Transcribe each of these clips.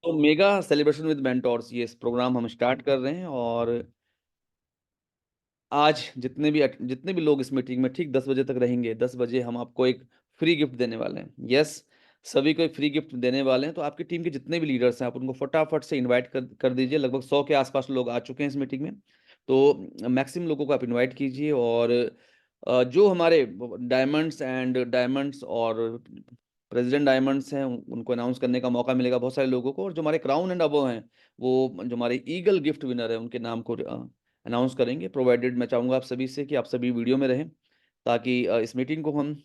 तो mega celebration with mentors ये इस प्रोग्राम हम स्टार्ट कर रहे हैं और आज जितने भी लोग इस मीटिंग में ठीक 10 बजे तक रहेंगे, 10 बजे हम आपको एक फ्री गिफ्ट देने वाले हैं। यस, सभी को एक फ्री गिफ्ट देने वाले हैं, तो आपकी टीम के जितने भी लीडर्स हैं, आप उनको फटाफट से इनवाइट कर दीजिए। लगभग 100 के आसपास लोग आ चुके हैं इस मीटिंग में, तो मैक्सिमम लोगों को आप इनवाइट कीजिए और जो हमारे डायमंड्स और प्रेसिडेंट डायमंड्स हैं, उनको अनाउंस करने का मौका मिलेगा बहुत सारे लोगों को, और जो हमारे क्राउन एंड अबव हैं, वो जो हमारे ईगल गिफ्ट विनर हैं, उनके नाम को अनाउंस करेंगे। प्रोवाइडेड मैं चाहूँगा आप सभी से कि आप सभी वीडियो में रहें, ताकि इस मीटिंग को हम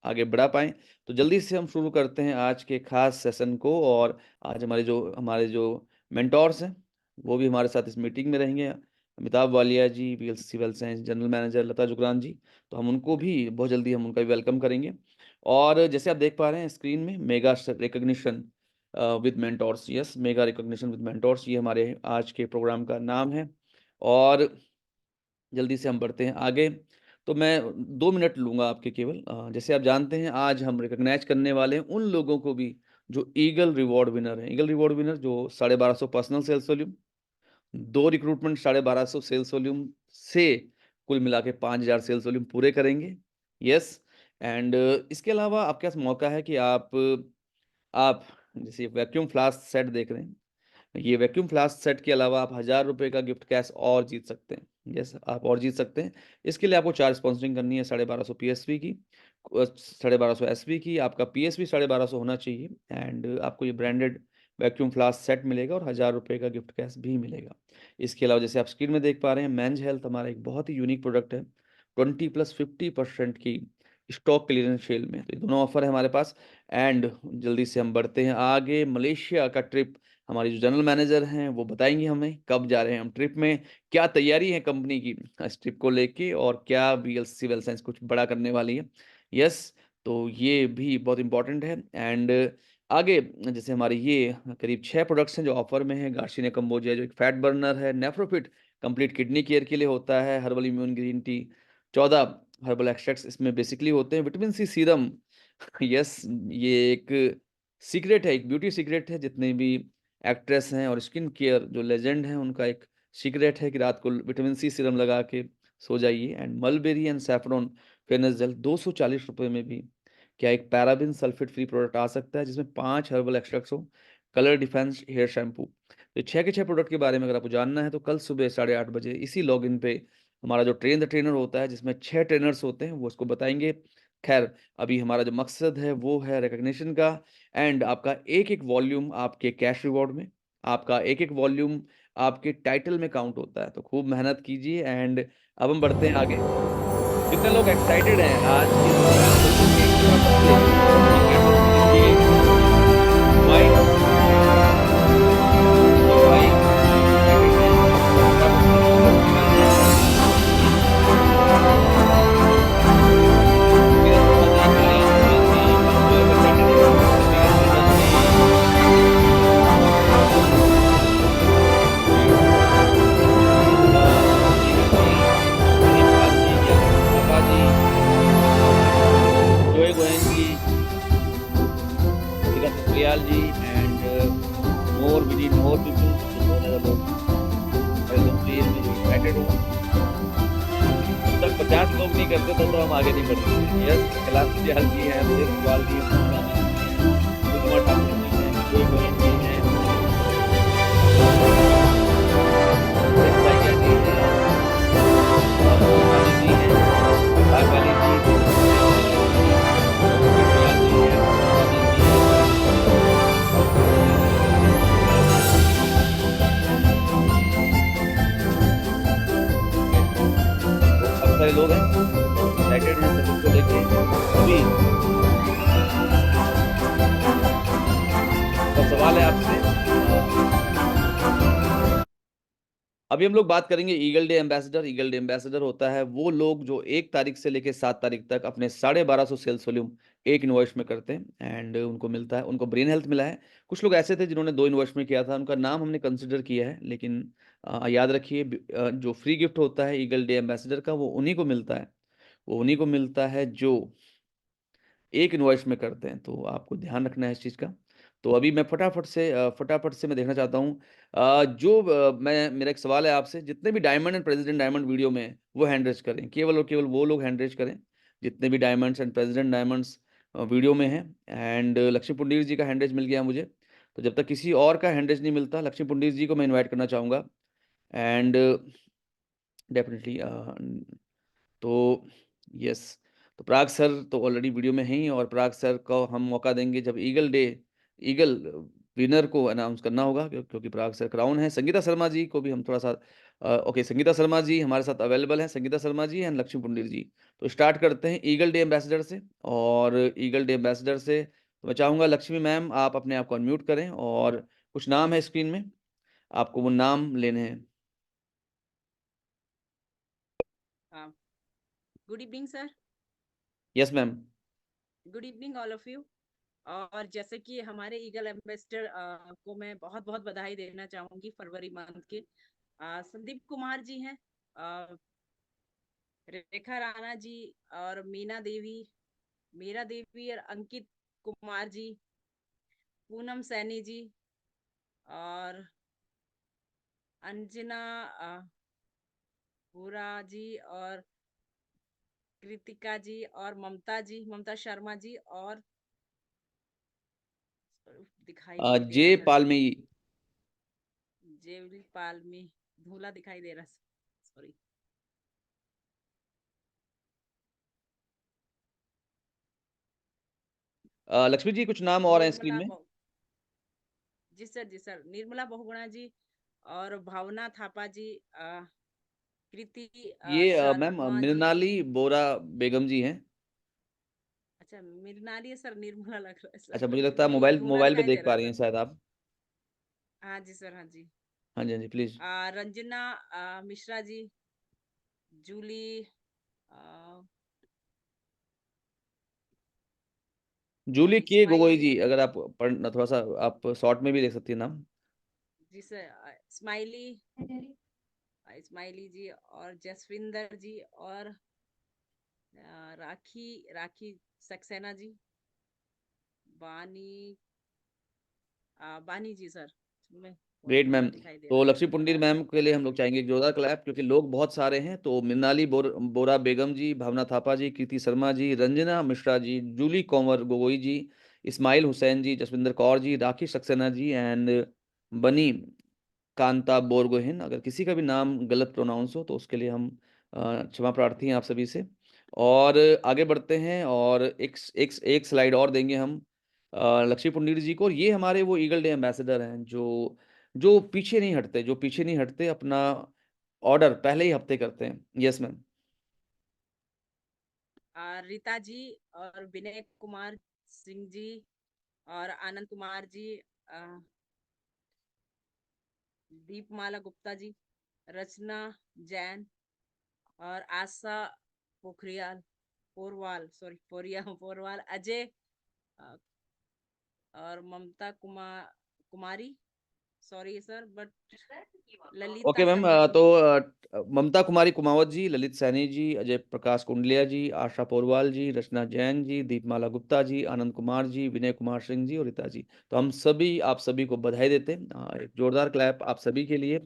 आगे बढ़ा पाएँ। तो जल्दी से हम शुरू करते हैं आज के खास सेशन को, और आज हमारे जो मेंटोर्स हैं, वो भी हमारे साथ इस मीटिंग में रहेंगे। Amitabh Walia ji, VLCC wealth science general manager Lata Jugran ji, तो हम उनको भी बहुत जल्दी हम उनका भी वेलकम करेंगे। और जैसे आप देख पा रहे हैं स्क्रीन में, mega recognition with mentors, yes, mega recognition with mentors, ये हमारे आज के प्रोग्राम का नाम है। और जल्दी से हम बढ़ते हैं आगे। तो मैं 2 मिनट लूँगा आपके केवल। जैसे आप जानते हैं, आज हम रिकॉग्नाइज़ करने वाले हैं उन लोगों को भी जो ईगल रिवॉर्ड विनर हैं। ईगल रिवॉर्ड विनर जो 1250 personal sales volume, 2 recruitment 1250 sales volume से कुल मिला के 5000 सेल्स वॉल्यूम पूरे करेंगे। यस, एंड इसके अलावा आपके पास मौका है कि आप जैसे वैक्यूम फ्लास्क सेट देख रहे हैं, ये वैक्यूम फ्लास्क सेट के अलावा आप ₹1000 का गिफ्ट कैश और जीत सकते हैं। यस, आप और जीत सकते हैं। इसके लिए आपको 4 स्पॉन्सरिंग करनी है 1250 पीएसवी की, 1250 एसवी की। आपका पीएसवी 1250 होना चाहिए, एंड आपको ये ब्रांडेड वैक्यूम फ्लास्क सेट मिलेगा और ₹1000 का गिफ्ट कैश भी मिलेगा। इसके अलावा जैसे आप स्क्रीन में देख पा रहे हैं, मेंस हेल्थ हमारा एक बहुत ही यूनिक प्रोडक्ट है। 20 प्लस 50% की स्टॉक क्लीयरेंस सेल में। तो ये दोनों ऑफर है हमारे पास। एंड जल्दी से हम बढ़ते हैं आगे। मलेशिया का ट्रिप, हमारे जो जनरल मैनेजर हैं वो बताएँगे हमें कब जा रहे हैं हम ट्रिप में, क्या तैयारी है कंपनी की इस ट्रिप को लेके, और क्या वीएलसीसी वेल्थ साइंस कुछ बड़ा करने वाली है। यस, तो ये भी बहुत इम्पोर्टेंट है। एंड आगे जैसे हमारे ये करीब 6 प्रोडक्ट्स हैं जो ऑफर में हैं। गार्सिनिया कंबोजिया जो एक फैट बर्नर है, नेफ्रोफिट कंप्लीट किडनी केयर के लिए होता है, herbal immune green tea, 14 herbal extracts इसमें बेसिकली होते हैं, विटामिन सी सीरम। यस, ये एक सीक्रेट है, एक ब्यूटी सीक्रेट है। जितने भी एक्ट्रेस हैं और स्किन केयर जो लेजेंड हैं, उनका एक सीक्रेट है कि रात को विटामिन सी सीरम लगा के सो जाइए। And mulberry and saffron fairness gel ₹240 में भी क्या एक पैराबेन सल्फेट फ्री प्रोडक्ट आ सकता है, जिसमें 5 हर्बल एक्सट्रैक्ट्स हो। Colour defence hair shampoo. तो 6 के 6 प्रोडक्ट के बारे में अगर आपको जानना है, तो कल सुबह 8:30 बजे इसी लॉगिन पे हमारा जो ट्रेन द ट्रेनर होता है, जिसमें 6 ट्रेनर्स होते हैं, वो उसको बताएँगे। ख़ैर, अभी हमारा जो मकसद है वो है रिकॉग्निशन का, एंड आपका एक-एक वॉल्यूम आपके कैश रिवॉर्ड में, आपका एक-एक वॉल्यूम आपके टाइटल में काउंट होता है। तो खूब मेहनत कीजिए। एंड अब हम बढ़ते हैं आगे। कितने लोग एक्साइटेड हैं आज के प्रोग्राम को लेके एक बार सबसे टिकट लीजिए। माइक जी भाई, कितने लोग एक्साइटेड हैं? फटाफट से कीबोर्ड पे गाना नीरज शर्मा जी, कल्याण कुमार जी, बहुत लोग एक्साइटेड हैं। नीरज शर्मा जी, जी, Neeraj ji, Manipal ji, Gyanendra Thapa ji, Joy Goyan ji, Digant Patiyal ji, and more we need more people, तो बहुत ज़्यादा लोग, सारे लोग प्लीज़ मुझे एक्साइटेड हो। जब तक 50 लोग नहीं करते तब तो हम आगे नहीं बढ़ सकते। यस, कैलाश विजयाल जी हैं, सुरेश अग्रवाल जी हैं, पूनम रामानी जी हैं, अनिल कुमार ठाकुर जी हैं, जोय गोयन जी हैं, महेश भाटिया जी हैं, मोनाली जी हैं, अनुराग वाली जी, दिगंत पटियाल जी, रघुवीर दयाल जी हैं, पूनम राजन जी हैं, ओके, तो काफ़ी सारे लोग हैं, एक्साइटेड हैं सेशन को लेके। अभी मेरा सवाल है आपसे, अभी हम लोग बात करेंगे eagle day ambassador. Eagle day ambassador होता है वो लोग जो 1 तारीख से लेके 7 तारीख तक अपने 1250 सेल्स वॉल्यूम एक इनवॉइस में करते हैं, एंड उनको मिलता है, उनको ब्रेन हेल्थ मिला है। कुछ लोग ऐसे थे जिन्होंने 2 इनवॉइस में किया था, उनका नाम हमने कंसीडर किया है, लेकिन याद रखिए जो फ्री गिफ्ट होता है ईगल डे एम्बेसडर का, वो उन्हीं को मिलता है। वो उन्हीं को मिलता है जो एक इनवॉइस में करते हैं, तो आपको ध्यान रखना है इस चीज़ का। तो अभी मैं फटाफट से मैं देखना चाहता हूँ मैं मेरा एक सवाल है आपसे, जितने भी diamond and president diamond video में हैं, वो हैंड रेज़ करें। केवल और केवल वो लोग हैंड रेज़ करें, जितने भी diamonds and president diamonds video में हैं। एंड लक्ष्मी पुंडीर जी का हैंड रेज़ मिल गया मुझे। तो जब तक किसी और का हैंड रेज़ नहीं मिलता, लक्ष्मी पुंडीर जी को मैं इनवाइट करना चाहूँगा। एंड डेफ़िनिटली तो यस, तो पराग सर तो ऑलरेडी वीडियो में हैं ही, और पराग सर को हम मौका देंगे जब ईगल विनर को अनाउंस करना होगा, क्योंकि पराग सर क्राउन है। संगीता शर्मा जी को भी हम थोड़ा-सा ओके, संगीता शर्मा जी हमारे साथ अवेलेबल हैं, संगीता शर्मा जी एंड लक्ष्मी पुंडीर जी। तो स्टार्ट करते हैं ईगल डे एम्बेसडर से, और ईगल डे एम्बेसडर से तो मैं चाहूँगा लक्ष्मी मैम आप अपने आप को अनम्यूट करें, और कुछ नाम है स्क्रीन में, आपको वो नाम लेने हैं। Good evening sir. Yes ma'am. Good evening all of you. और जैसे कि हमारे ईगल एम्बेसडर को मैं बहुत बहुत बधाई देना चाहूंगी फरवरी मंथ के। संदीप कुमार जी हैं, अ, रेखा राणा जी और मीरा देवी और अंकित कुमार जी, पूनम सैनी जी और अंजना भूरा जी और कृतिका जी और ममता शर्मा जी और दिखाई नहीं दे जे रहा सर पालमी। स्क्रीन। जेवली पाल में धूला दिखाई दे रहा, सॉरी। लक्ष्मी जी कुछ नाम और हैं स्क्रीन निर्मला में। बहु जी सर, निर्मला बहुगुणा जी और भावना थापा जी, कृति ये मैम शर्मा जी। मृणाली बोरा बेगम जी हैं। अच्छा मृणाली है सर, निर्मला लग रहा है अच्छा, सर। मुझे लगता है नहीं, मोबाइल धुंधला मोबाइल पे दिखाई दे देख पा रहा रही हैं सर। शायद आप। हाँ जी सर, हाँ जी। हाँ जी, हाँ जी, प्लीज़। रंजना मिश्रा जी, जूली अ, जूली के गोगोई इस्माइली जी, अगर आप पढ़ना थोड़ा-सा आप शॉर्ट में भी लिख सकती हैं नाम। जी सर, इस्माइली जी और जसविंदर जी और राखी राखी सक्सेना जी, बानी बानी जी सर। मैं बहुत ग्रेट मैम। धुंधला दिखाई दे तो रहा है लक्ष्मी सर। पुंडीर मैम के लिए हम लोग चाहेंगे एक जोरदार क्लैप, क्योंकि लोग बहुत सारे हैं। तो मृणाली बोरा बेगम जी, भावना थापा जी, कृति शर्मा जी, रंजना मिश्रा जी, जूली कंवर गोगोई जी, इस्माइल हुसैन जी, जसविंदर कौर जी, राखी सक्सेना जी एंड बनी कांता बोरगोहेन। अगर किसी का भी नाम गलत प्रोनाउंस हो तो उसके लिए हम क्षमा प्रार्थी हैं आप सभी से। और आगे बढ़ते हैं, और एक स्लाइड और देंगे हम लक्ष्मी पुंडीर जी को। और ये हमारे वो ईगल डे एम्बेसडर हैं जो जो पीछे नहीं हटते, अपना ऑर्डर पहले ही हफ्ते करते हैं। Yes ma'am. रीता जी और विनय कुमार सिंह जी और आनंद कुमार जी, दीपमाला गुप्ता जी, रचना जैन और आशा पोखरियाल पोरवाल, अजय अ, और Mamta Kumari, sorry sir but okay Lalita ma'am. Saini ji. Mamta Kumari Kumawat ji, Lalit Saini ji, Ajay Prakash Kundaliya ji, Asha Porwal ji, Rachna Jain ji, Deepmala Gupta ji, Anand Kumar ji, Vinay Kumar Singh ji और रीता जी। तो हम सभी आप सभी को बधाई देते हैं। एक जोरदार क्लैप आप सभी के लिए।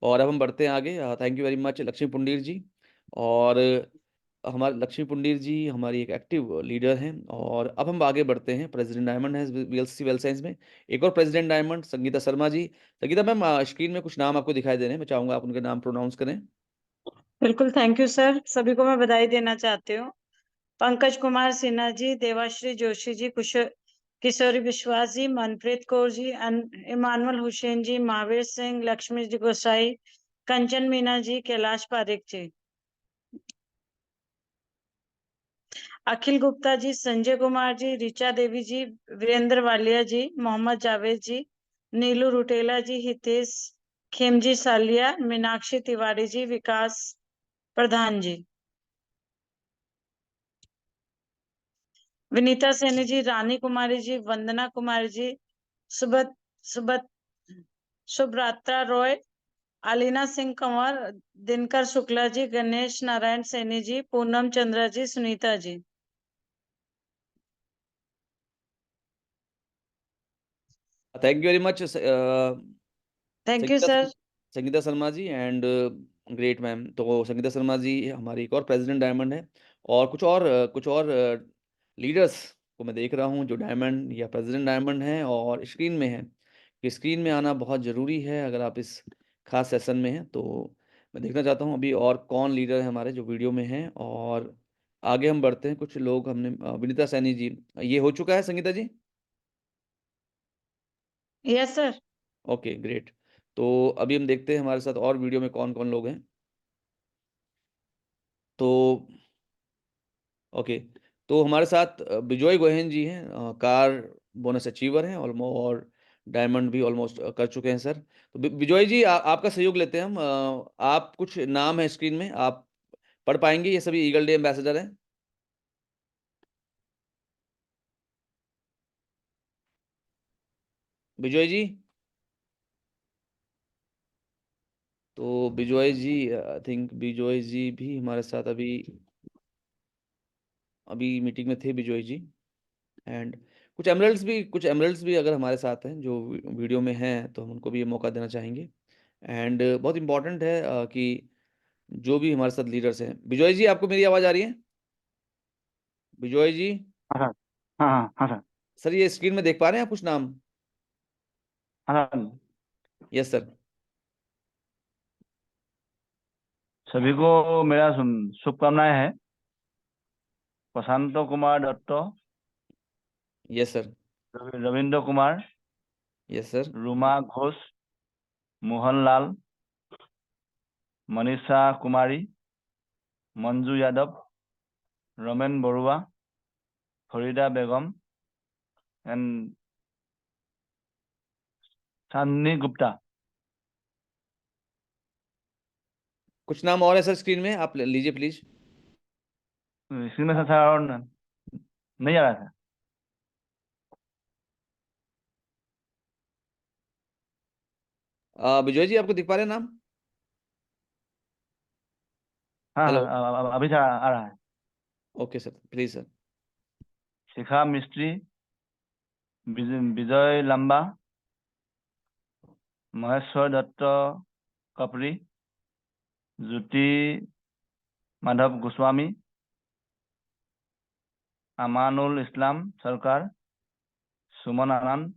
और अब हम बढ़ते हैं आगे। Thank you very much Lakshmi Pundir ji. और हमारे लक्ष्मी पुंडीर जी हमारी एक एक्टिव लीडर हैं। और अब हम आगे बढ़ते हैं, प्रेसिडेंट डायमंड है वीएलसीसी वेल साइंस में। एक और president diamond Sangeeta Sharma ji. Sangeeta ma'am, screen में कुछ नाम आपको दिखाई दे रहे हैं, मैं चाहूँगा आप उनके नाम प्रोनाउंस करें। बिल्कुल, थैंक यू सर। सभी को मैं बधाई देना चाहती हूँ। पंकज कुमार सिन्हा जी, देवाश्री जोशी जी, किशोरी विश्वास जी, Manpreet Kaur ji, Emmanuel Hussain ji, Mahavir Singh, Lakshmi ji Gosai, Kanchan Meena ji, Kailash Parekh ji, Akhil Gupta ji, Sanjay Kumar ji, Richa Devi ji, Virendra Walia ji, Mohammad Javed ji, Neelu रुटेला ji, Hitesh खेमजी Saliya, Meenakshi Tiwari ji, Vikas Pradhan ji, Vinita Saini ji, Rani Kumari ji, Vandana Kumari ji, Subat Subat सुब्रात्रा Roy, Alina Singh Kanwar, Dinkar Shukla ji, Ganesh Narayan Saini ji, Poonam Chandra ji, Sunita ji. Thank you very much thank you sir. Sangeeta Sharma ji and great ma'am. तो संगीता शर्मा जी हमारी एक और प्रेसिडेंट डायमंड है, और कुछ और लीडर्स को मैं देख रहा हूँ जो डायमंड या प्रेसिडेंट डायमंड हैं और स्क्रीन में है। कि स्क्रीन में आना बहुत ज़रूरी है अगर आप इस खास सेशन में हैं। तो मैं देखना चाहता हूँ अभी और कौन लीडर है हमारे जो वीडियो में हैं, और आगे हम बढ़ते हैं। कुछ लोग हमने विनीता सैनी जी, ये हो चुका है Sangeeta ji? Yes sir. Okay great. तो अभी हम देखते हैं हमारे साथ और वीडियो में कौन कौन लोग हैं। तो ओके, तो हमारे साथ बिजॉय गोहेन जी हैं, कार बोनस अचीवर हैं ऑलमोस्ट, और डायमंड भी ऑलमोस्ट कर चुके हैं सर। तो बिजॉय जी आपका सहयोग लेते हैं हम। आप कुछ नाम है स्क्रीन में, आप पढ़ पाएंगे? ये सभी ईगल डे एम्बेसडर हैं। बिजॉय जी, तो बिजॉय जी आई थिंक बिजॉय जी भी हमारे साथ अभी अभी मीटिंग में थे बिजॉय जी। एंड कुछ एमरल्ड्स भी अगर हमारे साथ हैं जो वीडियो में हैं तो हम उनको भी ये मौका देना चाहेंगे। एंड बहुत इंपॉर्टेंट है कि जो भी हमारे साथ लीडर्स हैं। बिजॉय जी आपको मेरी आवाज़ आ रही है? बिजॉय जी, हाँ सर। हाँ हाँ हाँ सर। सर ये स्क्रीन में देख पा रहे हैं आप कुछ नाम? हाँ सर। Yes sir. सभी को मेरा शुभकामनाएं हैं। Prashant Kumar Dutt, yes sir. Ravindra Kumar, yes sir. Ruma Ghosh, Mohan Lal, Manisha Kumari, Manju Yadav, Ramen Baruah, Farida Begum and Chandni Gupta. कुछ नाम और है सर स्क्रीन में, आप लीजिए प्लीज। इसमें से सर और नहीं आ रहा था। बिजॉय जी आपको दिख पा रहे हैं नाम? हाँ हेलो। हाँ अभी से आ रहा है। Okay sir, please sir. Shikha Mistry, Vijay लंबा, महेश्वर दत्त कपरी, ज्योति माधव गोस्वामी, अमानुल इस्लाम सरकार, सुमन आनंद,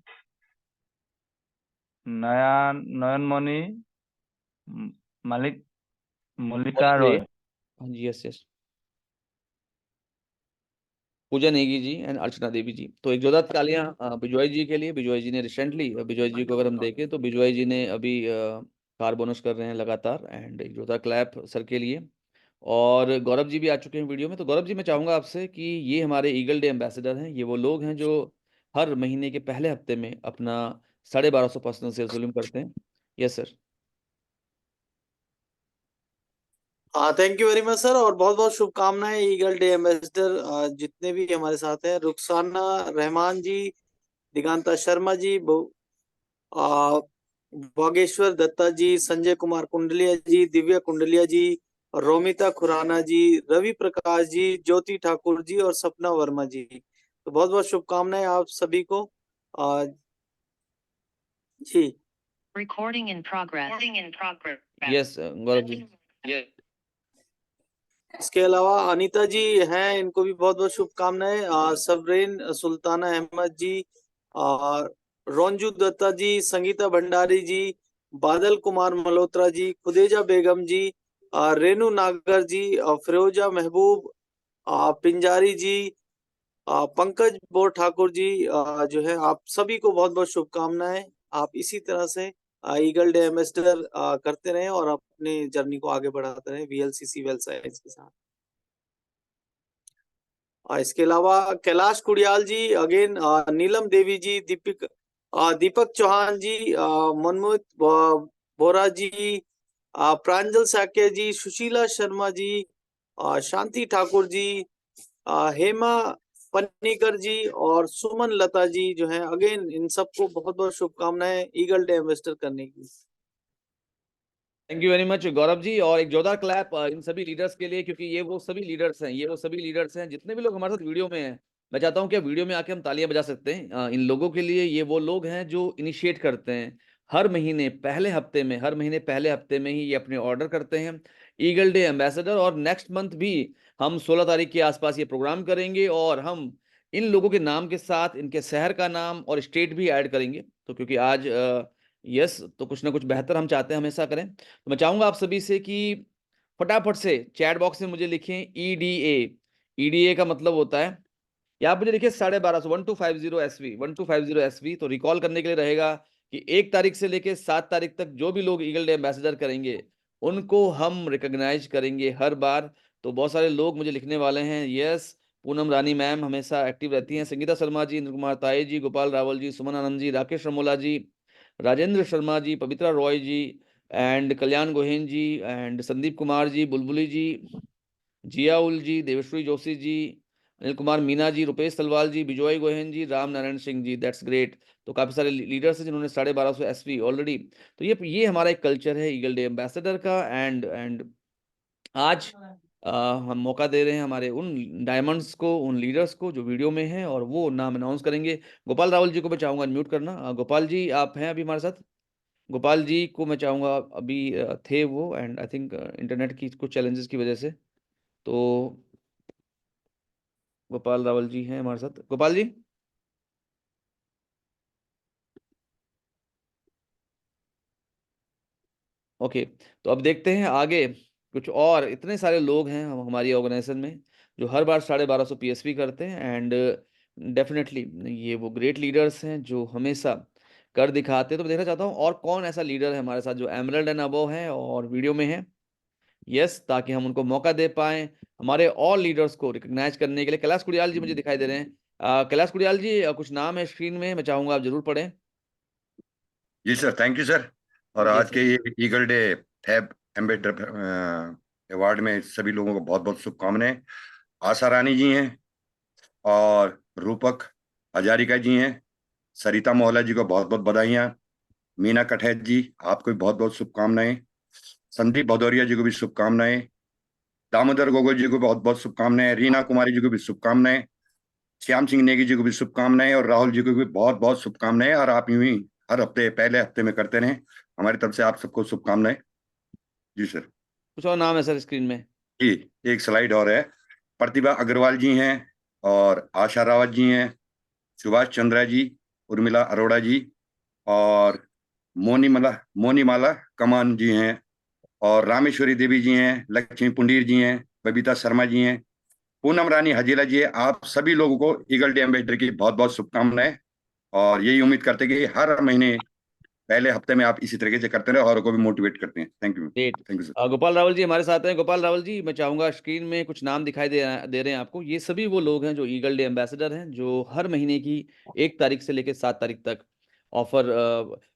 नयनमणि मालिक, मल्लिका रॉय। हाँ जी, yes yes. Pooja Negi ji and Archana Devi ji. तो एक जोरदार तालियां बिजॉय जी के लिए। बिजॉय जी ने रिसेंटली, बिजॉय जी को अगर हम देखें तो बिजॉय जी ने अभी कार बोनस कर रहे हैं लगातार। एंड एक जोरदार क्लैप सर के लिए। और गौरव जी भी आ चुके हैं वीडियो में। तो गौरव जी मैं चाहूंगा आपसे कि ये हमारे ईगल डे एम्बेसडर हैं। ये वो लोग हैं जो हर महीने के पहले हफ्ते में अपना 1250 पर्सनल सेल्स वॉल्यूम करते हैं। Yes sir. हाँ, thank you very much sir, और बहुत बहुत शुभकामनाएं ईगल डे एम्बेसडर जितने भी हमारे साथ हैं। रुखसाना रहमान जी, दिगांता शर्मा जी, बागेश्वर दत्ता जी, संजय कुमार कुंडलिया जी, दिव्या कुंडलिया जी, रोमिता खुराना जी, रवि प्रकाश जी, ज्योति ठाकुर जी और सपना वर्मा जी। तो बहुत बहुत शुभकामनाएं आप सभी को। जी। Recording in progress. Yes Gaurav ji. इसके अलावा अनीता जी हैं, इनको भी बहुत बहुत शुभकामनाएं। सबरेन सुल्ताना अहमद जी, रोंजू दत्ता जी, संगीता भंडारी जी, बादल कुमार मल्होत्रा जी, खुदेजा बेगम जी, रेनू नागर जी, फिरोजा महबूब पिंजारी जी, पंकज बोर ठाकुर जी, जो है आप सभी को बहुत बहुत शुभकामनाएं। आप इसी तरह से ईगल डे एम्बेसडर करते रहें और अपने जर्नी को आगे बढ़ाते रहें वीएलसीसी वेल साइंस के साथ। इसके अलावा कैलाश कुड़ियाल जी, अगेन नीलम देवी जी, दीपक चौहान जी, मनमोहित बोरा जी, प्रांजल साक्य जी, सुशीला शर्मा जी, शांति ठाकुर जी, हेमा पन्नीकर जी और सुमन लता जी, जो है अगेन इन सबको बहुत बहुत शुभकामनाएं ईगल डे एम्बेसडर करने की। Thank you very much Gaurav ji. और एक जोरदार क्लैप इन सभी लीडर्स के लिए, क्योंकि ये वो सभी लीडर्स हैं जितने भी लोग हमारे साथ वीडियो में हैं। मैं चाहता हूँ कि वीडियो में आके हम तालियां बजा सकते हैं इन लोगों के लिए। ये वो लोग हैं जो इनिशिएट करते हैं हर महीने पहले हफ्ते में, हर महीने पहले हफ्ते में ही ये अपने ऑर्डर करते हैं ईगल डे एम्बेसडर। और नेक्स्ट मंथ भी हम 16 तारीख के आसपास ये प्रोग्राम करेंगे और हम इन लोगों के नाम के साथ इनके शहर का नाम और स्टेट भी ऐड करेंगे। तो क्योंकि आज यस, तो कुछ ना कुछ बेहतर हम चाहते हैं हमेशा करें। तो मैं चाहूंगा आप सभी से कि फटाफट से चैट बॉक्स में मुझे लिखें ईडीए। ईडीए का मतलब होता है, यहाँ पे मुझे लिखिए 1250 1250 SV 1250 SV। तो रिकॉल करने के लिए रहेगा कि 1 तारीख से लेके 7 तारीख तक जो भी लोग ईगल डे एम्बेसडर करेंगे उनको हम रिकॉग्नाइज करेंगे हर बार। तो बहुत सारे लोग मुझे लिखने वाले हैं। यस, पूनम रानी मैम हमेशा एक्टिव रहती हैं, Sangeeta Sharma ji, Indra Kumar Taye ji, Gopal Rawal ji, Suman Anand ji, Rakesh Ramola ji, Rajendra Sharma ji, Pavitra Roy ji and Kalyan Gohain ji and Sandeep Kumar ji, Bulbuli ji, Zia Ul ji, Devshree Joshi ji, Anil Kumar Meena ji, Rupesh Talwal ji, Bijoy Gohain ji, Ram Narayan Singh ji. That's great. तो काफी सारे लीडर्स हैं जिन्होंने 1250 SV ऑलरेडी। तो ये हमारा एक कल्चर है ईगल डे एम्बेसडर का। एंड आज हम मौका दे रहे हैं हमारे उन डायमंड्स को, उन लीडर्स को जो वीडियो में हैं, और वो नाम अनाउंस करेंगे। गोपाल रावल जी को मैं चाहूंगा अनम्यूट करना। गोपाल जी आप हैं अभी हमारे साथ? गोपाल जी को मैं चाहूंगा, अभी थे वो, एंड आई थिंक इंटरनेट की कुछ चैलेंजेस की वजह से। तो गोपाल रावल जी हैं हमारे साथ। गोपाल जी, ओके। तो अब देखते हैं आगे कुछ और। इतने सारे लोग हैं हमारी ऑर्गेनाइजेशन में जो हर बार 1250 PSV करते हैं। एंड डेफिनेटली ये वो ग्रेट लीडर्स हैं जो हमेशा कर दिखाते हैं। तो मैं देखना चाहता हूँ और कौन ऐसा लीडर है हमारे साथ जो एमरल्ड एंड अबव है और वीडियो में है। यस, ताकि हम उनको मौका दे पाए हमारे और लीडर्स को रिकॉग्नाइज करने के लिए। कैलाश कुड़ियाल जी मुझे दिखाई दे रहे हैं। कैलाश कुड़ियाल जी, कुछ नाम है स्क्रीन में, मैं चाहूंगा आप जरूर पढ़ें। जी सर, थैंक यू सर। और जी आज सर। के ये Eagle day fab ambassador award में सभी लोगों को बहुत बहुत शुभकामनाएं। आशा रानी जी हैं और रूपक हजारिका जी हैं। सरिता मोहल्ला जी को बहुत बहुत बधाइयाँ। मीना कठैत जी, आपको भी बहुत बहुत शुभकामनाएं। संदीप भदौरिया जी को भी शुभकामनाएं। दामोदर गोगोई जी को बहुत बहुत शुभकामनाएं। रीना कुमारी जी को भी शुभकामनाएं। श्याम सिंह नेगी जी को भी शुभकामनाएं और राहुल जी को भी बहुत बहुत शुभकामनाएं। और आप यूं ही हर हफ्ते पहले हफ्ते में करते रहें, हमारी तरफ से आप सबको शुभकामनाएं। जी सर। कुछ और नाम है सर स्क्रीन में? जी, एक स्लाइड और है। प्रतिभा अग्रवाल जी हैं और आशा रावत जी हैं। सुभाष चंद्रा जी, उर्मिला अरोड़ा जी और मोनीमाला कमान जी हैं। और रामेश्वरी देवी जी हैं, लक्ष्मी पुंडीर जी हैं, बबीता शर्मा जी हैं, पूनम रानी हजीला जी है। आप सभी लोगों को ईगल डे एम्बेसडर की बहुत बहुत शुभकामनाएं। और यही उम्मीद करते हैं कि हर महीने पहले हफ्ते में आप इसी तरीके से करते रहे और को भी मोटिवेट करते हैं। Thank you. Great. Thank you sir. Gopal Rawal ji हमारे साथ हैं। गोपाल रावल जी, मैं चाहूंगा स्क्रीन में कुछ नाम दिखाई दे रहे हैं आपको। ये सभी वो लोग हैं जो ईगल डे एम्बेसडर हैं, जो हर महीने की 1 तारीख से लेकर 7 तारीख तक ऑफर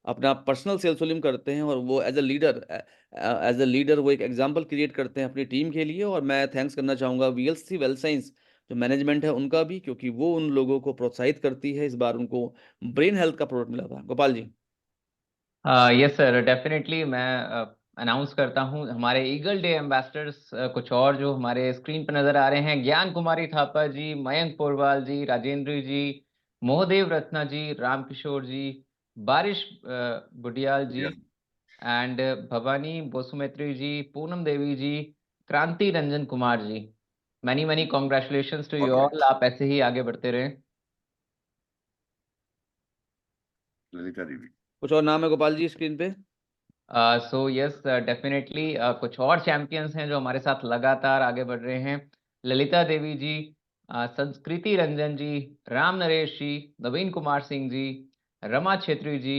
अपना पर्सनल सेल्स वॉल्यूम करते हैं। और वो एज अ लीडर वो एक एग्जांपल क्रिएट करते हैं अपनी टीम के लिए। और मैं थैंक्स करना चाहूंगा VLC वेल साइंस जो मैनेजमेंट है उनका भी, क्योंकि वो उन लोगों को प्रोत्साहित करती है। इस बार उनको ब्रेन हेल्थ का प्रोडक्ट मिला था। Gopal ji. Yes sir, definitely मैं अनाउंस करता हूं हमारे ईगल डे एम्बेसडर्स कुछ और जो हमारे स्क्रीन पर नजर आ रहे हैं। ज्ञान कुमारी थापा जी, मयंक पोरवाल जी, राजेंद्र जी, मोहदेव रत्ना जी, Ramkishore ji, Barish Budiyal ji and Bhavani Bosumetri ji, Poonam Devi ji, Kranti Ranjan Kumar ji. Many many congratulations to you all. आप ऐसे ही आगे बढ़ते रहें। ललिता देवी। कुछ और नाम है गोपाल जी स्क्रीन पे? सो यस, डेफिनेटली कुछ और चैंपियंस हैं जो हमारे साथ लगातार आगे बढ़ रहे हैं। ललिता देवी जी, संस्कृति रंजन जी, राम नरेश जी, नवीन कुमार सिंह जी, रमा छेत्री जी,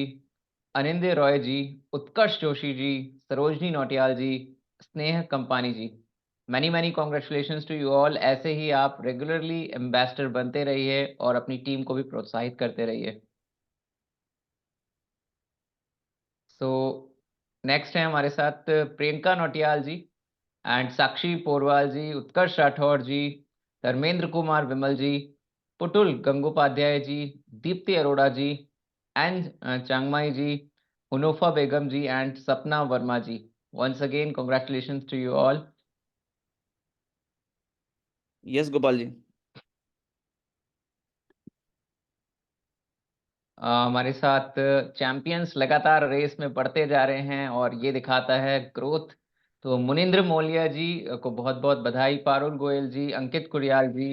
अनिंदे रॉय जी, उत्कर्ष Joshi ji, Sarojini Nautiyal ji, Sneh Kampani ji. Many many congratulations to you all. ऐसे ही आप रेगुलरली एम्बेसडर बनते रहिए और अपनी टीम को भी प्रोत्साहित करते रहिए। सो नेक्स्ट है हमारे साथ Priyanka Nautiyal ji and Sakshi Porwal ji, Utkarsh Rathore ji, Dharmendra Kumar Vimal ji, Putul Gangopadhyay ji, Deepti Arora ji and Changmai ji, Hunofa Begum ji and Sapna Verma ji. Once again congratulations to you all. Yes Gopal ji. हमारे साथ चैंपियंस लगातार रेस में बढ़ते जा रहे हैं और ये दिखाता है ग्रोथ। तो मुनिंद्र मोलिया जी को बहुत बहुत बधाई, Parul Goyal ji, Ankit Kuriyal ji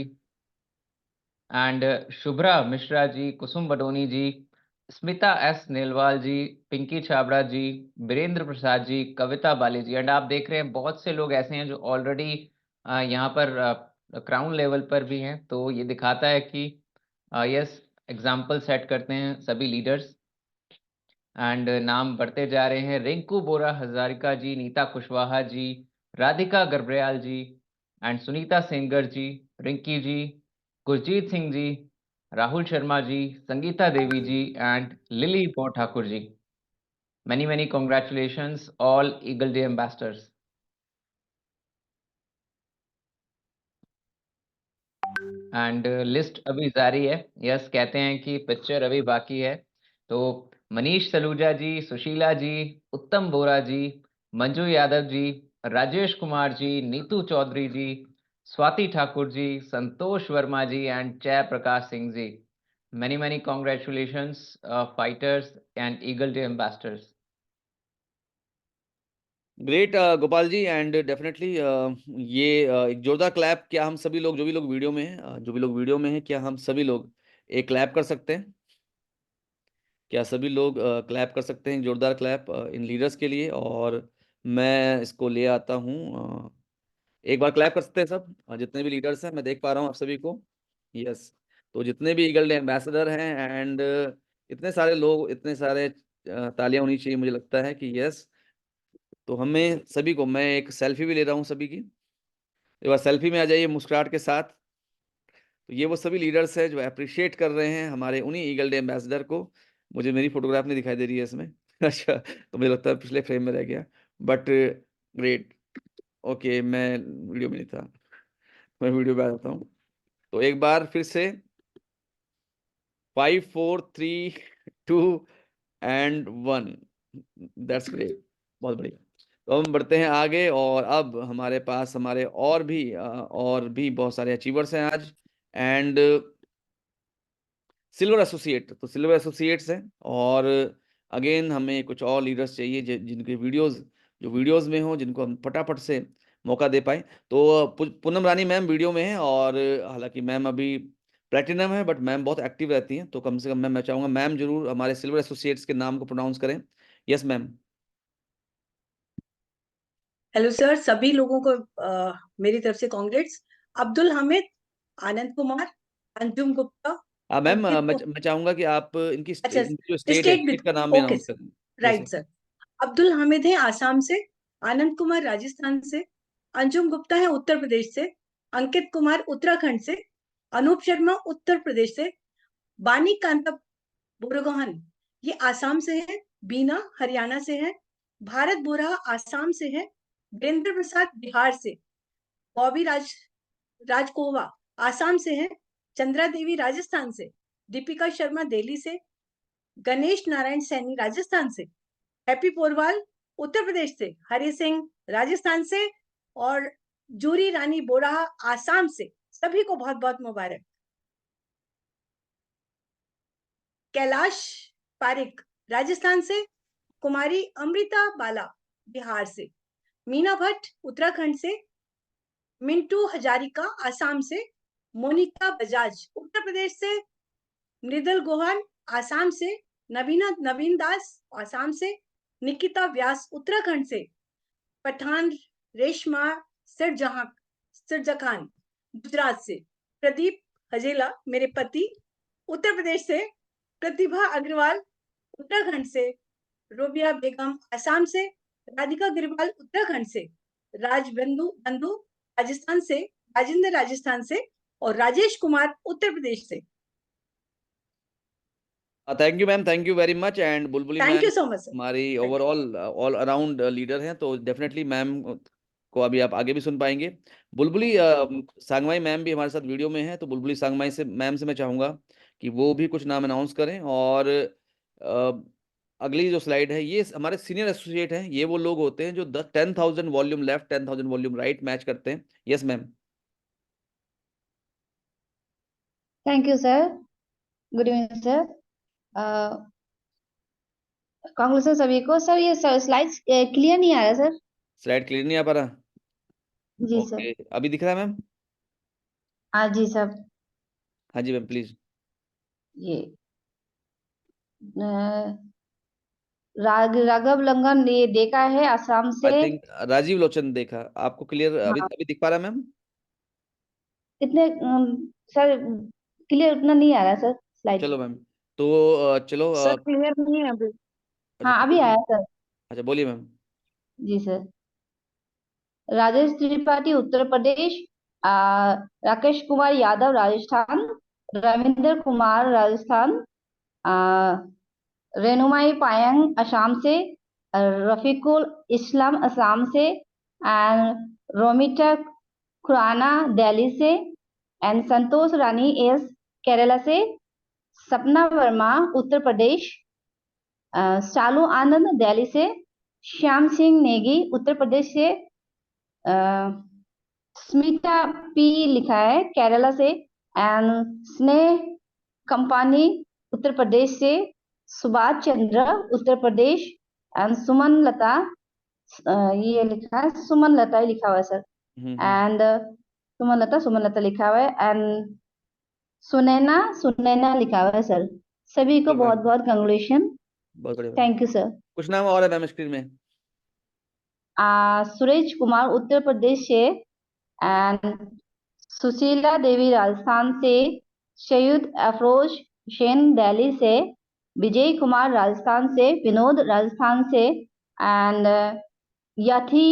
and Shubhra Mishra ji, Kusum Badoni ji, Smita S Nelwal ji, Pinky Chhabra ji, Birendra Prasad ji, Kavita Bali ji. And आप देख रहे हैं बहुत से लोग ऐसे हैं जो ऑलरेडी यहाँ पर क्राउन लेवल पर भी हैं। तो ये दिखाता है कि यस, एग्जाम्पल सेट करते हैं सभी लीडर्स एंड नाम बढ़ते जा रहे हैं। Rinku Bora Hazarika ji, Neeta Kushwaha ji, Radhika Garbyal ji and Sunita Sengar ji, Rinki ji, Gurjeet Singh ji, Rahul Sharma ji, Sangeeta Devi ji and Lily Po Thakur ji. many congratulations all Eagle Day ambassadors. And list अभी जारी है। यस, कहते हैं कि पिक्चर अभी बाकी है। तो मनीष सलूजा जी, Sushila ji, Uttam Bora ji, Manju Yadav ji, Rajesh Kumar ji, Neetu Chaudhary ji, Swati Thakur ji, Santosh Verma ji and Jai Prakash Singh ji. many congratulations fighters and Eagle Day ambassadors. Great Gopal ji, and definitely ये एक जोरदार क्लैप। क्या हम सभी लोग, जो भी लोग वीडियो में हैं, क्या हम सभी लोग एक क्लैप कर सकते हैं? क्या सभी लोग क्लैप कर सकते हैं, जोरदार क्लैप इन लीडर्स के लिए? और मैं इसको ले आता हूँ। एक बार क्लैप कर सकते हैं सब, जितने भी लीडर्स हैं, मैं देख पा रहा हूँ आप सभी को। यस, तो जितने भी ईगल डे एम्बेसडर हैं एंड इतने सारे लोग, इतने सारे तालियां होनी चाहिए, मुझे लगता है कि यस। तो हमें सभी को, मैं एक सेल्फी भी ले रहा हूँ सभी की। एक बार सेल्फी में आ जाइए मुस्कुराहट के साथ। तो ये वो सभी लीडर्स हैं जो अप्रिशिएट कर रहे हैं हमारे उन्हीं ईगल डे एम्बेसडर को। मुझे मेरी फोटोग्राफ नहीं दिखाई दे रही है इसमें। अच्छा, तो मुझे लगता है पिछले फ्रेम में रह गया, बट ग्रेट। ओके, मैं वीडियो में नहीं था, मैं वीडियो पे आ जाता हूँ। तो एक बार फिर से 5 4 3 2 एंड 1। दैट्स ग्रेट, बहुत बढ़िया। तो हम बढ़ते हैं आगे, और अब हमारे पास हमारे और भी बहुत सारे अचीवर्स हैं आज। एंड सिल्वर एसोसिएट, तो सिल्वर एसोसिएट्स हैं, और अगेन हमें कुछ और लीडर्स चाहिए जिनके वीडियोस में हो, जिनको हम फटाफट से मौका दे पाए। तो पूनम रानी मैम वीडियो में है, और हालांकि मैम अभी प्लेटिनम है, बट मैम बहुत एक्टिव रहती हैं। तो कम से कम मैं चाहूंगा मैम जरूर हमारे सिल्वर एसोसिएट्स के नाम को प्रोनाउंस करें। Yes ma'am. हेलो सर, सभी लोगों को मेरी तरफ से कांग्रेट्स। अब्दुल हामिद, आनंद कुमार, अंजुम गुप्ता, मैम, अंकित मैं चाहूंगा कि आप इनकी अच्छा, जो स्टेट है, स्टेट भी स्टेट का नाम भी ओके अनाउंस सर, करें। Right sir. अब्दुल हामिद है आसाम से, आनंद कुमार राजस्थान से, अंजुम गुप्ता है उत्तर प्रदेश से, अंकित कुमार उत्तराखंड से, अनूप शर्मा उत्तर प्रदेश से, बानी कांता बुरगोहन ये आसाम से है, बीना हरियाणा से है, भारत बोरा आसाम से है, वीरेंद्र प्रसाद बिहार से, बॉबी राजकोवा आसाम से है, चंद्रा देवी राजस्थान से, दीपिका शर्मा दिल्ली से, गणेश नारायण सैनी राजस्थान से, हैप्पी पोरवाल उत्तर प्रदेश से, हरि सिंह राजस्थान से, और जूरी रानी बोरा आसाम से। सभी को बहुत बहुत मुबारक। कैलाश पारिक राजस्थान से, कुमारी अमृता बाला बिहार से, मीना भट्ट उत्तराखंड से, मिंटू हजारिका आसाम से, मोनिका बजाज उत्तर प्रदेश से, मृदुल गोहान आसाम से, नवीन दास आसाम से, निकिता व्यास उत्तराखंड से, पठान रेशमा सिरजखान गुजरात से, प्रदीप हजेला मेरे पति उत्तर प्रदेश से, प्रतिभा अग्रवाल उत्तराखंड से, रोबिया बेगम आसाम से, राधिका गिरवाल उत्तराखंड से, बंधु राजस्थान से, राजेंद्र राजस्थान से, और राजेश कुमार उत्तर प्रदेश से। Thank you ma'am, thank you very much. And Bulbuli thank ma'am you so much sir. हमारी ओवरऑल ऑल अराउंड लीडर हैं, तो डेफिनेटली मैम को अभी आप आगे भी सुन पाएंगे। बुलबुली सांगमाई मैम भी हमारे साथ वीडियो में है, तो बुलबुली सांगमाई से मैम से मैं चाहूंगा कि वो भी कुछ नाम अनाउंस करें। और अगली जो स्लाइड है, ये हमारे सीनियर एसोसिएट हैं। ये वो लोग होते हैं जो 10,000 volume left 10,000 volume right match करते हैं। Yes ma'am. Thank you, sir. Good evening, sir. Congress सभी को। सर ये स्लाइड्स क्लियर नहीं आ रहा सर। स्लाइड क्लियर नहीं आ पा रहा? जी सर। ओके, अभी दिख रहा है मैम? हाँ जी सर। हाँ जी मैम प्लीज। ये राघव लंगन ये देखा है असम आई से। थिंक राजीव लोचन देखा। आपको क्लियर अभी हाँ अभी दिख पा रहा है मैम? इतने सर क्लियर उतना नहीं आ रहा सर स्लाइड। चलो मैम, तो चलो सर क्लियर नहीं है अभी। अच्छा हाँ अभी clear आया नहीं- सर। अच्छा बोलिए मैम। जी सर। राजेश त्रिपाठी उत्तर प्रदेश, आ, राकेश कुमार यादव राजस्थान, रविंद्र कुमार राजस्थान, आ, रेनुमाई पायंग असम से, रफीकुल इस्लाम असम से, एंड रोमिता खुराना दिल्ली से, and Santosh Rani S Kerala से, सपना वर्मा उत्तर प्रदेश, शालू आनंद दिल्ली से, श्याम सिंह नेगी उत्तर प्रदेश से, अ, स्मिता पी लिखा है केरला से, एंड स्नेह कंपानी उत्तर प्रदेश से, सुभाष चंद्र उत्तर प्रदेश, एंड सुमन लता, ये लिखा है सुमन लता ही लिखा हुआ है सर, हम्म। एंड सुमन लता लिखा हुआ है, एंड सुनैना सुनैना लिखा हुआ है सर। सभी को बिल्कुल बहुत मैम, बहुत कंग्रेचुलेशन। बहुत बढ़िया मैम। Thank you sir. कुछ नाम और है मैम स्क्रीन में? सुरेश कुमार उत्तर प्रदेश से, एंड सुशीला देवी राजस्थान से, सैयद अफरोज हुसैन दिल्ली से, विजय कुमार राजस्थान से, विनोद राजस्थान से, एंड यथी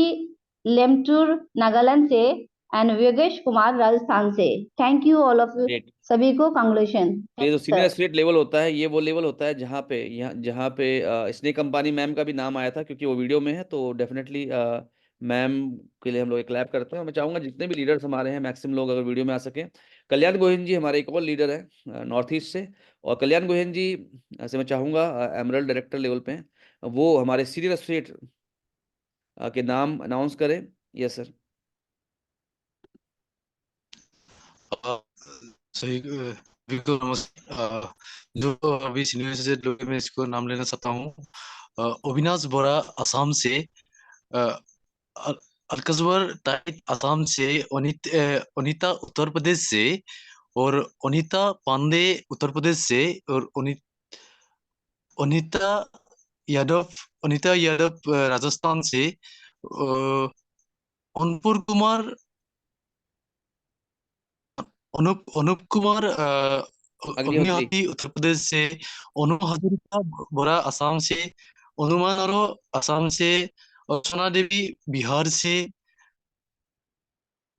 लेमटूर नागालैंड से, एंड योगेश कुमार राजस्थान से। Thank you all of you great. सभी को कंग्रेचुलेशन। तो ये थैंक जो you senior sir. Associate level होता है, ये वो लेवल होता है जहाँ पे स्नेक अंबानी मैम का भी नाम आया था, क्योंकि वो वीडियो में है। तो डेफिनेटली मैम के लिए हम लोग एक क्लैप करते हैं। और मैं चाहूंगा जितने भी लीडर्स हमारे हैं मैक्सिमम लोग अगर वीडियो में आ सके। कल्याण गोहिन जी हमारे एक और लीडर है नॉर्थ ईस्ट से, और कल्याण गोहिन जी से मैं चाहूंगा एमरल्ड डायरेक्टर लेवल पे हैं, वो हमारे सीनियर एसोसिएट के नाम अनाउंस करें। Yes sir. सही बिल्कुल नमस्ते। जो अभी सीनियर सिटीजन लोग मैं इसको नाम लेना चाहता हूँ। अविनाश बोरा असम से, अलकजवर टाइट असम से, अनीता उत्तर प्रदेश से, और अनीता पांडे उत्तर प्रदेश से, और अनीता यादव अनीता यादव राजस्थान से, अनुपुर कुमार अनूप कुमार अग्निहोत्री। अग्निहोत्री उत्तर प्रदेश से, अनु हजारिका बोरा असम से, अनुमान आरो असम से, अर्चना देवी बिहार से,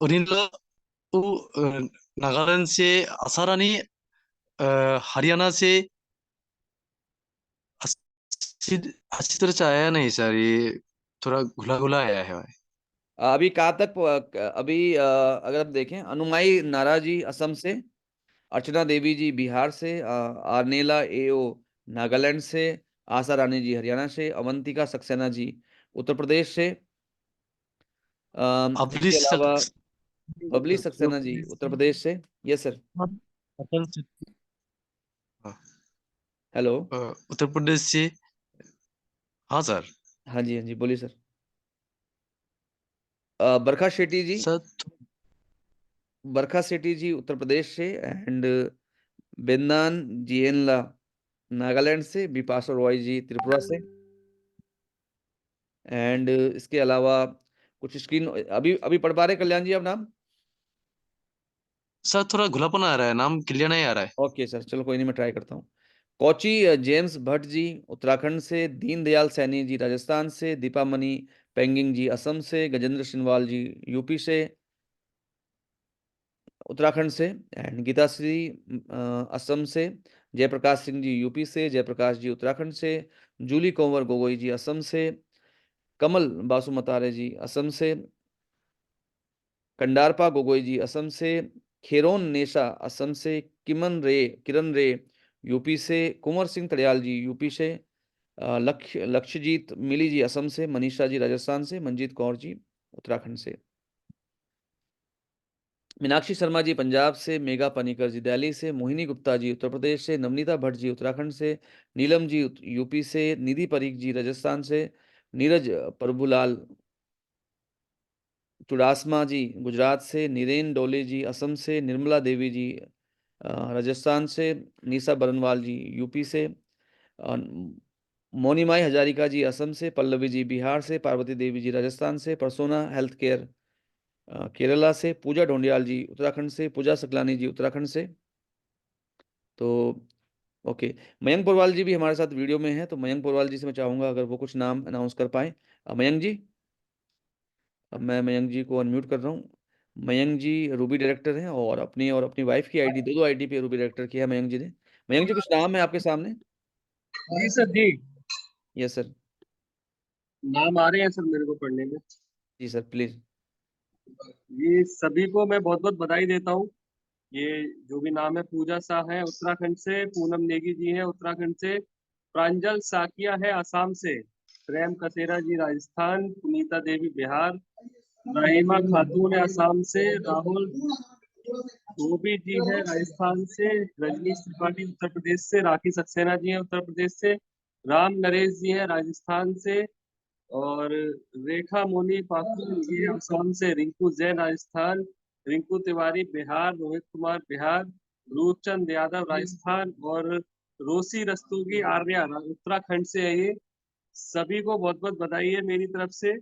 अरिंदर नागालैंड से, आशा रानी हरियाणा से। अच्छी तरह से आया नहीं सर, ये थोड़ा घुला घुला आया है। अभी कहाँ तक अभी अगर आप देखें, अनुमाई नारा जी असम से, अर्चना देवी जी बिहार से, आर्नेला एओ नागालैंड से, आशा रानी जी हरियाणा से, अवंतिका सक्सेना जी उत्तर प्रदेश से, अबली इसके अलावा बबली उत्तर सक्सेना जी प्रदेश उत्तर प्रदेश से। Yes sir. से, हेलो। उत्तर प्रदेश से। हाँ सर। हाँ जी, हाँ जी, बोलिए सर। बरखा शेट्टी जी, सर बरखा सेठी जी उत्तर प्रदेश से, एंड बेन्नान जियनला नागालैंड से, बिपाशा रॉय जी त्रिपुरा से, एंड इसके अलावा कुछ स्क्रीन अभी अभी पढ़ पा रहे हैं कल्याण जी आप नाम? सर थोड़ा घुलापन आ रहा है, नाम क्लियर नहीं आ रहा है। ओके सर, चलो कोई नहीं, मैं ट्राई करता हूँ। कोची जेम्स भट्ट जी उत्तराखंड से, दीनदयाल सैनी जी राजस्थान से, दीपा मनी पेंगिंग जी असम से, गजेंद्र सिनवाल जी यूपी से, उत्तराखंड से, एंड गीताश्री असम से, जयप्रकाश सिंह जी यूपी से, जयप्रकाश जी उत्तराखंड से, जूली कंवर गोगोई जी असम से, कमल बासुमतारे जी असम से, कंडारपा गोगोई जी असम से, खेरोन नेशा असम से, किरण रे यूपी से, कुंवर सिंह तड़ियाल जी यूपी से, लक्ष्यजीत मिली जी असम से, मनीषा जी राजस्थान से, मंजीत कौर जी उत्तराखंड से। मीनाक्षी शर्मा जी पंजाब से, मेघा पनीकर जी दिल्ली से, मोहिनी गुप्ता जी उत्तर प्रदेश से, नवनीता भट्ट जी उत्तराखंड से, नीलम जी यूपी से, निधि परीख जी राजस्थान से, नीरज प्रभुलाल चुड़ासमा जी गुजरात से, नीरेन डोले जी असम से, निर्मला देवी जी राजस्थान से, निशा बरनवाल जी यूपी से, मोनीमाई हजारिका जी असम से, पल्लवी जी बिहार से, पार्वती देवी जी राजस्थान से, परसोना हेल्थ केयर केरला से, पूजा ढोंडियाल जी उत्तराखंड से, पूजा सकलानी जी उत्तराखंड से। तो ओके, मयंक पोरवाल जी भी हमारे साथ वीडियो में है, तो मयंक पोरवाल जी से मैं चाहूंगा अगर वो कुछ नाम अनाउंस कर पाए। मयंक जी, अब मैं मयंक जी को अनम्यूट कर रहा हूँ। मयंक जी रूबी डायरेक्टर हैं और अपनी वाइफ की आईडी, दो आईडी पे रूबी डायरेक्टर किया है मयंक जी ने। मयंक जी कुछ नाम है आपके सामने? जी सर जी, यस सर। नाम आ रहे हैं सर मेरे को पढ़ने में। जी सर प्लीज। ये सभी को मैं बहुत बहुत बधाई देता हूँ। ये जो भी नाम है, पूजा शाह है उत्तराखंड से, पूनम नेगी जी है उत्तराखंड से, प्रांजल साकिया है असम से, प्रेम कसेरा जी राजस्थान, पुनीता देवी बिहार, रहीमा खातून है असम से, राहुल धोबी जी है राजस्थान से, रजनीश त्रिपाठी उत्तर प्रदेश से, राखी सक्सेना जी है उत्तर प्रदेश से, राम नरेश जी है राजस्थान से, और रेखा मोनी पाखू जी असम से, रिंकू जैन राजस्थान, रिंकू तिवारी बिहार, रोहित कुमार बिहार, रूपचंद यादव राजस्थान, और रोसी रस्तोगी आर्या उत्तराखंड से है। ये सभी को बहुत बहुत बधाई है मेरी तरफ से।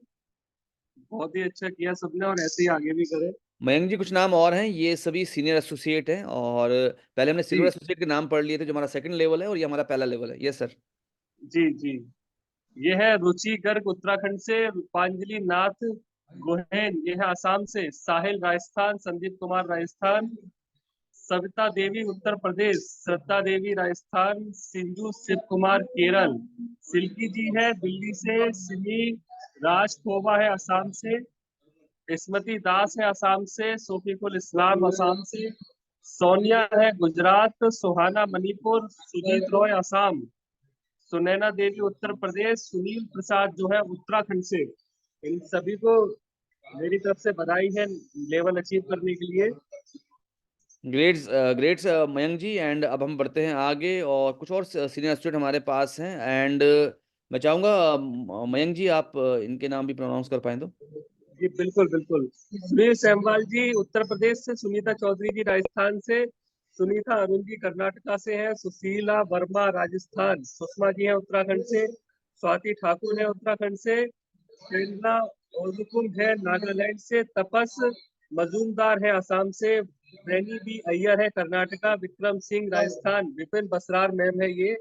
बहुत ही अच्छा किया सबने, और ऐसे ही आगे भी करें। मयंक जी कुछ नाम और हैं, ये सभी सीनियर एसोसिएट हैं, और पहले हमने सिल्वर जी एसोसिएट के नाम पढ़ लिए थे जो हमारा सेकंड लेवल है, और ये हमारा पहला लेवल है। Yes sir. जी जी, ये है रुचि गर्ग उत्तराखंड से, रूपांजलि नाथ गोहेन ये है असम से, साहिल राजस्थान, संदीप कुमार राजस्थान, सविता देवी उत्तर प्रदेश, श्रद्धा देवी राजस्थान, सिंधु शिव कुमार केरल, सिल्की जी है दिल्ली से, सिमी राज खोबा है असम से, स्मृति दास है असम से, सोफीकुल इस्लाम असम से, सोनिया है गुजरात, सुहाना मणिपुर, सुजीत रॉय असम, सुनैना देवी उत्तर प्रदेश, सुनील प्रसाद जो है उत्तराखंड से। इन सभी को मेरी तरफ से बधाई है लेवल अचीव करने के लिए। Greats greats Mayank ji. And अब हम बढ़ते हैं आगे, और कुछ और सीनियर स्टूडेंट हमारे पास हैं, एंड मैं चाहूंगा मयंक जी आप इनके नाम भी प्रोनाउंस कर पाए तो। जी बिल्कुल बिल्कुल, सुनील सेमवाल जी उत्तर प्रदेश से, सुनीता चौधरी जी राजस्थान से, सुनीता अरुण जी कर्नाटका से है, सुशीला वर्मा राजस्थान, सुषमा जी है उत्तराखंड से, स्वाति ठाकुर है उत्तराखंड से, प्रेरणा ओजुकुम है नागालैंड से, तपस मजूमदार है असम से, रैनी बी अय्यर है कर्नाटका, विक्रम सिंह राजस्थान, विपिन बसरार मैम है ये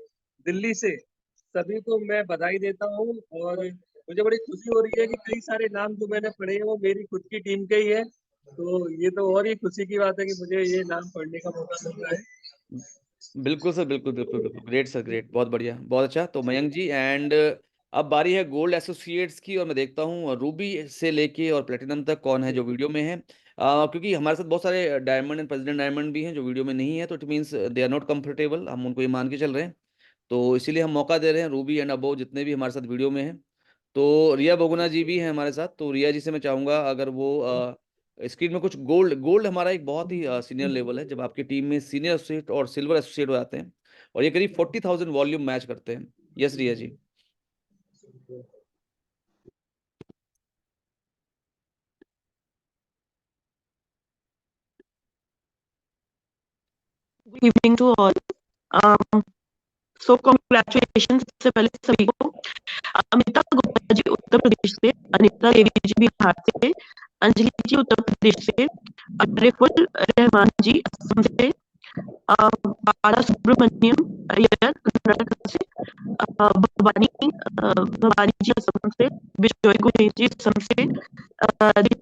दिल्ली से। सभी को मैं बधाई देता हूँ, और मुझे बड़ी खुशी हो रही है कि कई सारे नाम जो मैंने पढ़े हैं वो मेरी खुद की टीम के ही है। तो ये तो और ही खुशी की बात है कि मुझे ये नाम पढ़ने का मौका मिल रहा है। बिल्कुल सर, बिल्कुल बिल्कुल बिल्कुल, ग्रेट सर, ग्रेट, बहुत बढ़िया, बहुत अच्छा। तो मयंक जी, एंड अब बारी है गोल्ड एसोसिएट्स की, और मैं देखता हूँ रूबी से लेके और प्लेटिनम तक कौन है जो वीडियो में है। क्योंकि हमारे साथ बहुत सारे डायमंड एंड प्रेसिडेंट डायमंड भी हैं जो वीडियो में नहीं है, तो it means they are not comfortable, हम उनको ये मान के चल रहे हैं। तो इसीलिए हम मौका दे रहे हैं रूबी एंड अबोव जितने भी हमारे साथ वीडियो में हैं। तो रिया बोगुना जी भी हैं हमारे साथ, तो रिया जी से मैं चाहूंगा अगर वो स्क्रीन में कुछ गोल्ड गोल्ड हमारा एक बहुत ही सीनियर लेवल है जब आपकी टीम में सीनियर एसोसिएट और सिल्वर एसोसिएट हो जाते हैं, और ये करीब 40,000 वॉल्यूम मैच करते हैं। Yes Riya ji. Good evening to all. So congratulations सबसे पहले सभी को। अमिता गुप्ता जी उत्तर प्रदेश से, अनिता देवी जी बिहार से, अंजलि जी उत्तर प्रदेश से, अरिफुल रहमान जी असम से, बाला सुब्रमण्यम अय्यर कर्नाटक से, भवानी जी असम से, विजय गोहिल जी असम से,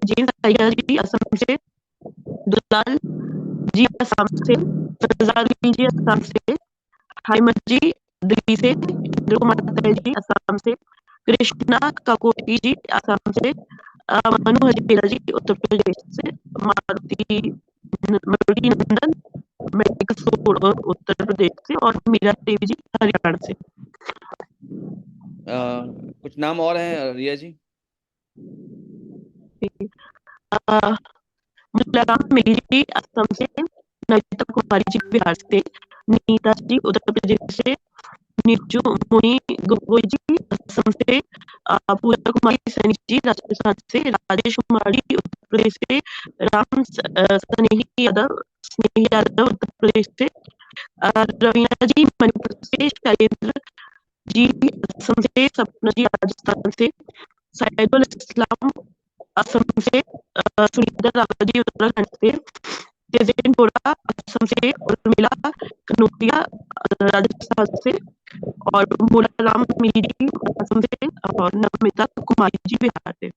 जैन साइया जी असम से, दुलाल जी असम से, फजाली जी असम से, हाइमत जी दिल्ली से, इंद्र कुमार पटेल जी असम से, कृष्णा काकोटी जी असम से, मनु हजेला जी उत्तर प्रदेश से, मारुति नंदन मेडिकल स्टोर उत्तर प्रदेश से, और मीरा देवी जी हरियाणा से। कुछ नाम और हैं रिया जी? मुझे फूलाराम मिली जी असम से, नविता कुमारी जी बिहार से, नीता जी उत्तर प्रदेश से, नीचू मुनि गोगोई जी असम से, पूजा कुमारी सैनी जी राजस्थान से, राजेश कुमारी उत्तर प्रदेश से, स्नेही यादव उत्तर प्रदेश से, रवीना जी मणिपुर से, शैलेंद्र जी असम से, सपना जी राजस्थान से, सैदुल इस्लाम असम से, सुनीता रावत जी उत्तराखंड से, तेजेन बोरा असम से, उर्मिला कनोटिया राजस्थान से, और मूलाराम मिली जी असम से, और नमिता कुमारी जी बिहार से।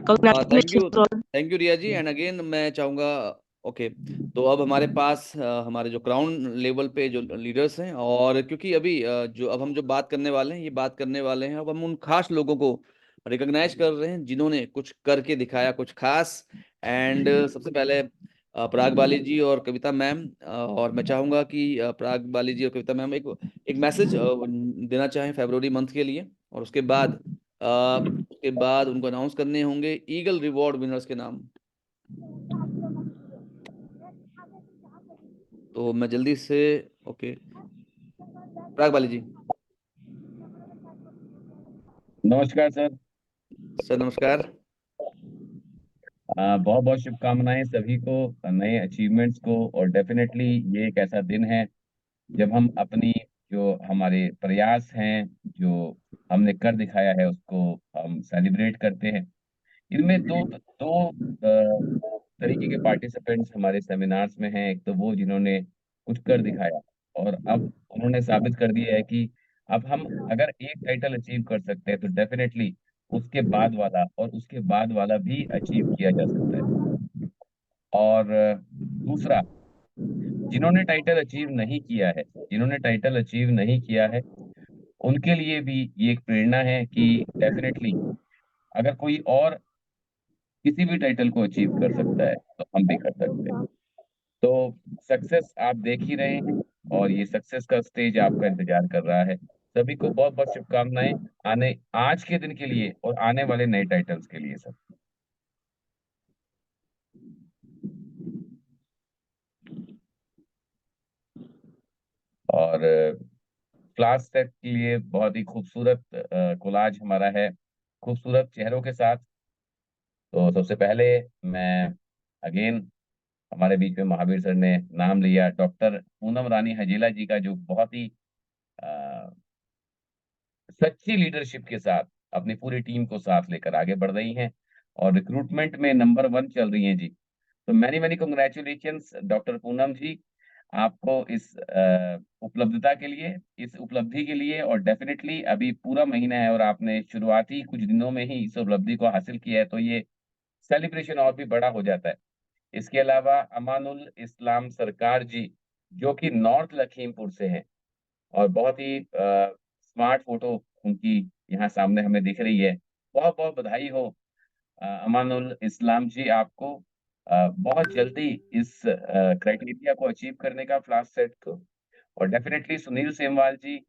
Congratulations thank you Riya ji. And again मैं चाहूंगा, ओके, तो अब हमारे पास हमारे जो ग्राउंड लेवल पे जो लीडर्स हैं, और क्योंकि अभी जो अब हम जो बात करने वाले हैं, ये बात करने वाले हैं अब हम उन खास लोगों को रिकॉग्नाइज कर रहे हैं जिन्होंने कुछ करके दिखाया, कुछ खास। एंड सबसे पहले पराग बाली जी और कविता मैम, और मैं चाहूंगा कि पराग बाली जी और कविता मैम एक मैसेज देना चाहें फरवरी मंथ के लिए, और उसके बाद उनको अनाउंस करने होंगे ईगल रिवॉर्ड विनर्स के नाम। तो मैं जल्दी से, ओके, पराग बाली जी। नमस्कार सर। सर नमस्कार। बहुत बहुत शुभकामनाएं सभी को नए अचीवमेंट्स को, और डेफिनेटली ये एक ऐसा दिन है जब हम अपनी जो हमारे प्रयास हैं, जो हमने कर दिखाया है, उसको हम सेलिब्रेट करते हैं। इनमें दो दो तरीके के पार्टिसिपेंट्स हमारे सेमिनार्स में हैं। एक तो वो जिन्होंने कुछ कर दिखाया, और अब उन्होंने साबित कर दिया है कि अब हम अगर एक टाइटल अचीव कर सकते हैं तो डेफिनेटली उसके बाद वाला और उसके बाद वाला भी अचीव किया जा सकता है। और दूसरा, जिन्होंने टाइटल अचीव नहीं किया है उनके लिए भी ये एक प्रेरणा है कि डेफिनेटली अगर कोई और किसी भी टाइटल को अचीव कर सकता है तो हम भी कर सकते हैं। तो सक्सेस आप देख ही रहे हैं, और ये सक्सेस का स्टेज आपका इंतजार कर रहा है। सभी को बहुत बहुत शुभकामनाएं आने आज के दिन के लिए और आने वाले नए टाइटल्स के लिए सर। और क्लास सेट के लिए बहुत ही खूबसूरत कोलाज हमारा है, खूबसूरत चेहरों के साथ। तो सबसे पहले मैं अगेन, हमारे बीच में महावीर सर ने नाम लिया डॉक्टर पूनम रानी हजेला जी का, जो बहुत ही सच्ची लीडरशिप के साथ अपनी पूरी टीम को साथ लेकर आगे बढ़ रही हैं और रिक्रूटमेंट में नंबर 1 चल रही हैं जी। तो many many congratulations doctor Poonam ji, आपको इस उपलब्धता के लिए, इस उपलब्धि के लिए। और डेफिनेटली अभी पूरा महीना है और आपने शुरुआती कुछ दिनों में ही इस उपलब्धि को हासिल किया है, तो ये सेलिब्रेशन और भी बड़ा हो जाता है। इसके अलावा अमानुल इस्लाम सरकार जी, जो कि नॉर्थ लखीमपुर से हैं, और बहुत ही स्मार्ट फोटो उनकी यहाँ सामने हमें दिख रही है। बहुत बहुत बधाई हो अमानुल इस्लाम जी आपको, बहुत जल्दी इस क्राइटेरिया को अचीव करने का, फ्लास सेट को। और डेफिनेटली सुनील सेमवाल जी